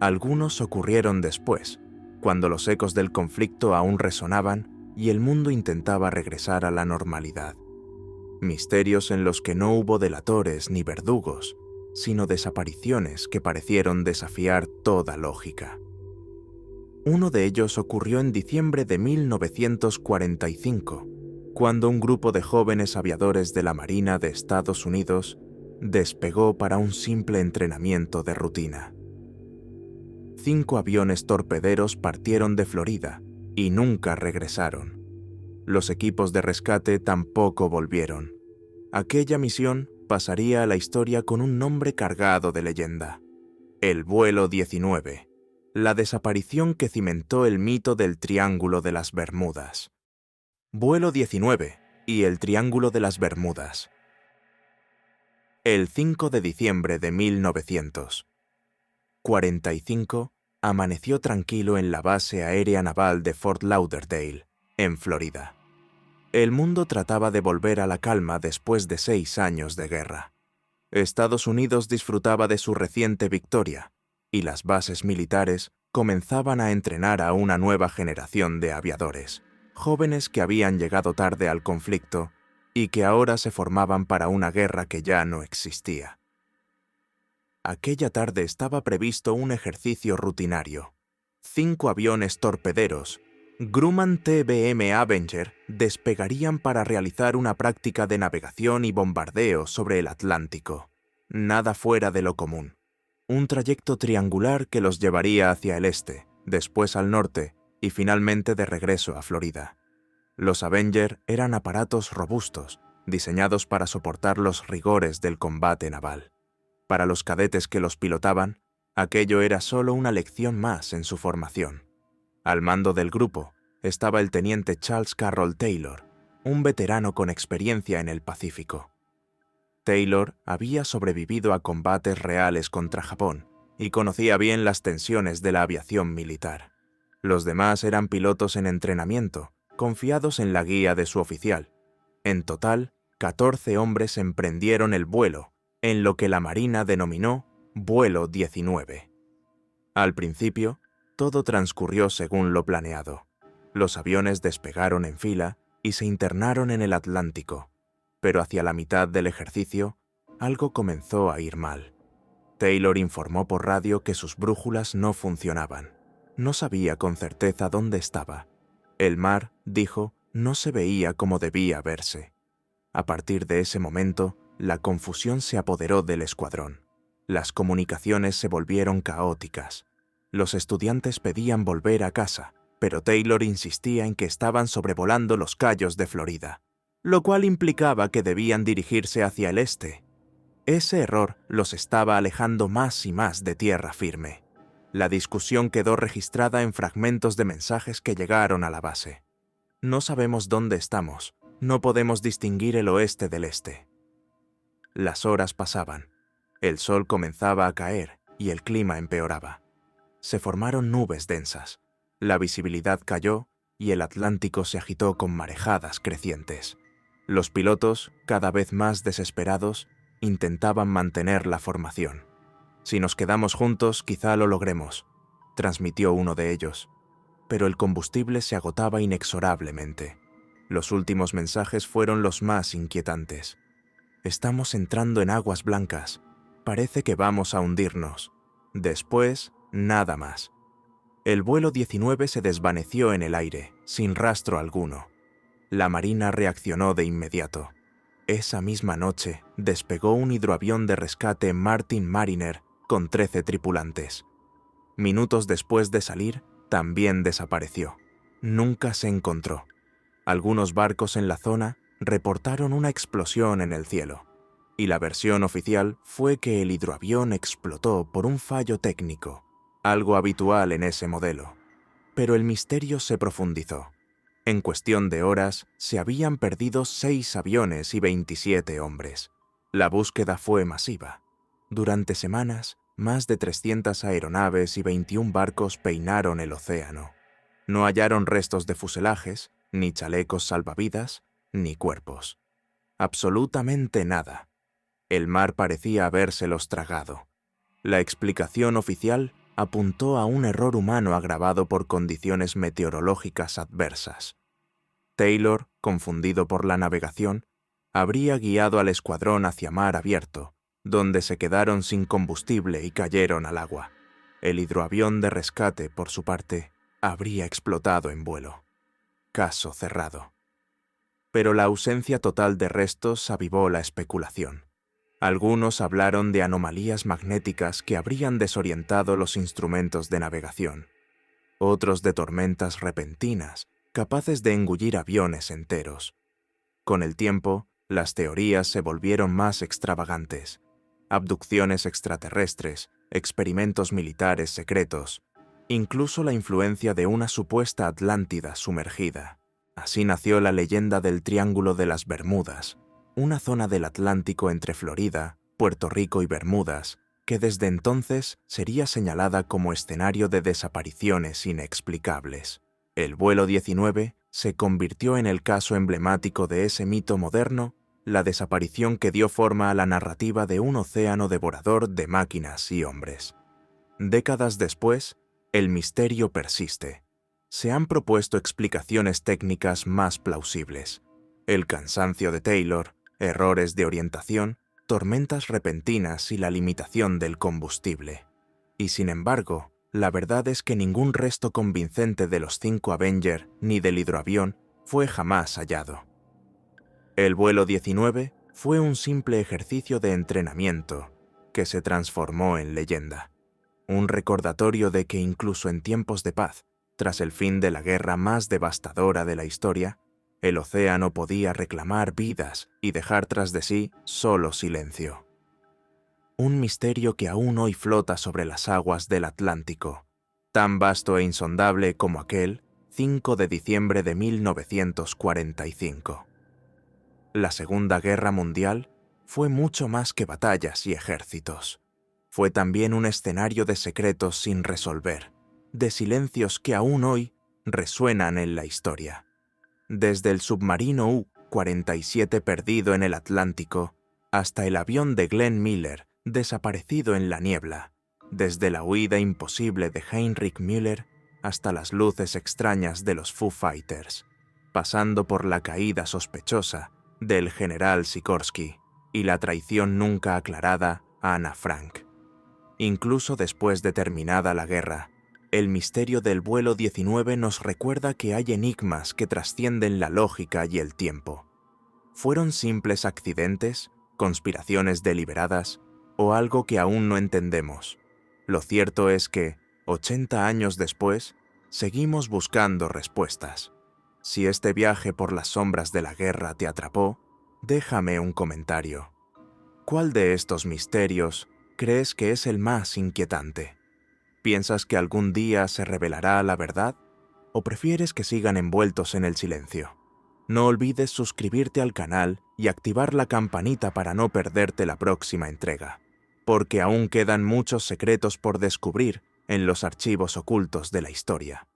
Algunos ocurrieron después, cuando los ecos del conflicto aún resonaban y el mundo intentaba regresar a la normalidad. Misterios en los que no hubo delatores ni verdugos, sino desapariciones que parecieron desafiar toda lógica. Uno de ellos ocurrió en diciembre de 1945, cuando un grupo de jóvenes aviadores de la Marina de Estados Unidos despegó para un simple entrenamiento de rutina. 5 aviones torpederos partieron de Florida y nunca regresaron. Los equipos de rescate tampoco volvieron. Aquella misión pasaría a la historia con un nombre cargado de leyenda: el vuelo 19, la desaparición que cimentó el mito del Triángulo de las Bermudas. Vuelo 19 y el Triángulo de las Bermudas. El 5 de diciembre de 1945 amaneció tranquilo en la base aérea naval de Fort Lauderdale, en Florida. El mundo trataba de volver a la calma después de 6 años de guerra. Estados Unidos disfrutaba de su reciente victoria, y las bases militares comenzaban a entrenar a una nueva generación de aviadores, jóvenes que habían llegado tarde al conflicto y que ahora se formaban para una guerra que ya no existía. Aquella tarde estaba previsto un ejercicio rutinario. 5 aviones torpederos, Grumman TBM Avenger, despegarían para realizar una práctica de navegación y bombardeo sobre el Atlántico. Nada fuera de lo común. Un trayecto triangular que los llevaría hacia el este, después al norte y finalmente de regreso a Florida. Los Avenger eran aparatos robustos, diseñados para soportar los rigores del combate naval. Para los cadetes que los pilotaban, aquello era solo una lección más en su formación. Al mando del grupo estaba el teniente Charles Carroll Taylor, un veterano con experiencia en el Pacífico. Taylor había sobrevivido a combates reales contra Japón y conocía bien las tensiones de la aviación militar. Los demás eran pilotos en entrenamiento, confiados en la guía de su oficial. En total, 14 hombres emprendieron el vuelo, en lo que la Marina denominó Vuelo 19. Al principio, todo transcurrió según lo planeado. Los aviones despegaron en fila y se internaron en el Atlántico, pero hacia la mitad del ejercicio, algo comenzó a ir mal. Taylor informó por radio que sus brújulas no funcionaban. No sabía con certeza dónde estaba. El mar, dijo, no se veía como debía verse. A partir de ese momento, la confusión se apoderó del escuadrón. Las comunicaciones se volvieron caóticas. Los estudiantes pedían volver a casa, pero Taylor insistía en que estaban sobrevolando los cayos de Florida, lo cual implicaba que debían dirigirse hacia el este. Ese error los estaba alejando más y más de tierra firme. La discusión quedó registrada en fragmentos de mensajes que llegaron a la base. No sabemos dónde estamos, no podemos distinguir el oeste del este. Las horas pasaban. El sol comenzaba a caer y el clima empeoraba. Se formaron nubes densas. La visibilidad cayó y el Atlántico se agitó con marejadas crecientes. Los pilotos, cada vez más desesperados, intentaban mantener la formación. «Si nos quedamos juntos, quizá lo logremos», transmitió uno de ellos. Pero el combustible se agotaba inexorablemente. Los últimos mensajes fueron los más inquietantes. «Estamos entrando en aguas blancas. Parece que vamos a hundirnos». Después, nada más. El vuelo 19 se desvaneció en el aire, sin rastro alguno. La Marina reaccionó de inmediato. Esa misma noche despegó un hidroavión de rescate Martin Mariner con 13 tripulantes. Minutos después de salir, también desapareció. Nunca se encontró. Algunos barcos en la zona reportaron una explosión en el cielo, y la versión oficial fue que el hidroavión explotó por un fallo técnico, algo habitual en ese modelo. Pero el misterio se profundizó. En cuestión de horas, se habían perdido 6 aviones y 27 hombres. La búsqueda fue masiva. Durante semanas, más de 300 aeronaves y 21 barcos peinaron el océano. No hallaron restos de fuselajes, ni chalecos salvavidas, ni cuerpos. Absolutamente nada. El mar parecía habérselos tragado. La explicación oficial apuntó a un error humano agravado por condiciones meteorológicas adversas. Taylor, confundido por la navegación, habría guiado al escuadrón hacia mar abierto, donde se quedaron sin combustible y cayeron al agua. El hidroavión de rescate, por su parte, habría explotado en vuelo. Caso cerrado. Pero la ausencia total de restos avivó la especulación. Algunos hablaron de anomalías magnéticas que habrían desorientado los instrumentos de navegación. Otros de tormentas repentinas, capaces de engullir aviones enteros. Con el tiempo, las teorías se volvieron más extravagantes. Abducciones extraterrestres, experimentos militares secretos, incluso la influencia de una supuesta Atlántida sumergida. Así nació la leyenda del Triángulo de las Bermudas, una zona del Atlántico entre Florida, Puerto Rico y Bermudas, que desde entonces sería señalada como escenario de desapariciones inexplicables. El vuelo 19 se convirtió en el caso emblemático de ese mito moderno, la desaparición que dio forma a la narrativa de un océano devorador de máquinas y hombres. Décadas después, el misterio persiste. Se han propuesto explicaciones técnicas más plausibles. El cansancio de Taylor, errores de orientación, tormentas repentinas y la limitación del combustible. Y sin embargo, la verdad es que ningún resto convincente de los 5 Avenger ni del hidroavión fue jamás hallado. El vuelo 19 fue un simple ejercicio de entrenamiento que se transformó en leyenda. Un recordatorio de que incluso en tiempos de paz, tras el fin de la guerra más devastadora de la historia, el océano podía reclamar vidas y dejar tras de sí solo silencio. Un misterio que aún hoy flota sobre las aguas del Atlántico, tan vasto e insondable como aquel 5 de diciembre de 1945. La Segunda Guerra Mundial fue mucho más que batallas y ejércitos. Fue también un escenario de secretos sin resolver, de silencios que aún hoy resuenan en la historia. Desde el submarino U-47 perdido en el Atlántico, hasta el avión de Glenn Miller desaparecido en la niebla, desde la huida imposible de Heinrich Müller hasta las luces extrañas de los Foo Fighters, pasando por la caída sospechosa del general Sikorsky y la traición nunca aclarada a Ana Frank. Incluso después de terminada la guerra, el misterio del vuelo 19 nos recuerda que hay enigmas que trascienden la lógica y el tiempo. ¿Fueron simples accidentes, conspiraciones deliberadas o algo que aún no entendemos? Lo cierto es que, 80 años después, seguimos buscando respuestas. Si este viaje por las sombras de la guerra te atrapó, déjame un comentario. ¿Cuál de estos misterios crees que es el más inquietante? ¿Piensas que algún día se revelará la verdad? ¿O prefieres que sigan envueltos en el silencio? No olvides suscribirte al canal y activar la campanita para no perderte la próxima entrega, porque aún quedan muchos secretos por descubrir en los archivos ocultos de la historia.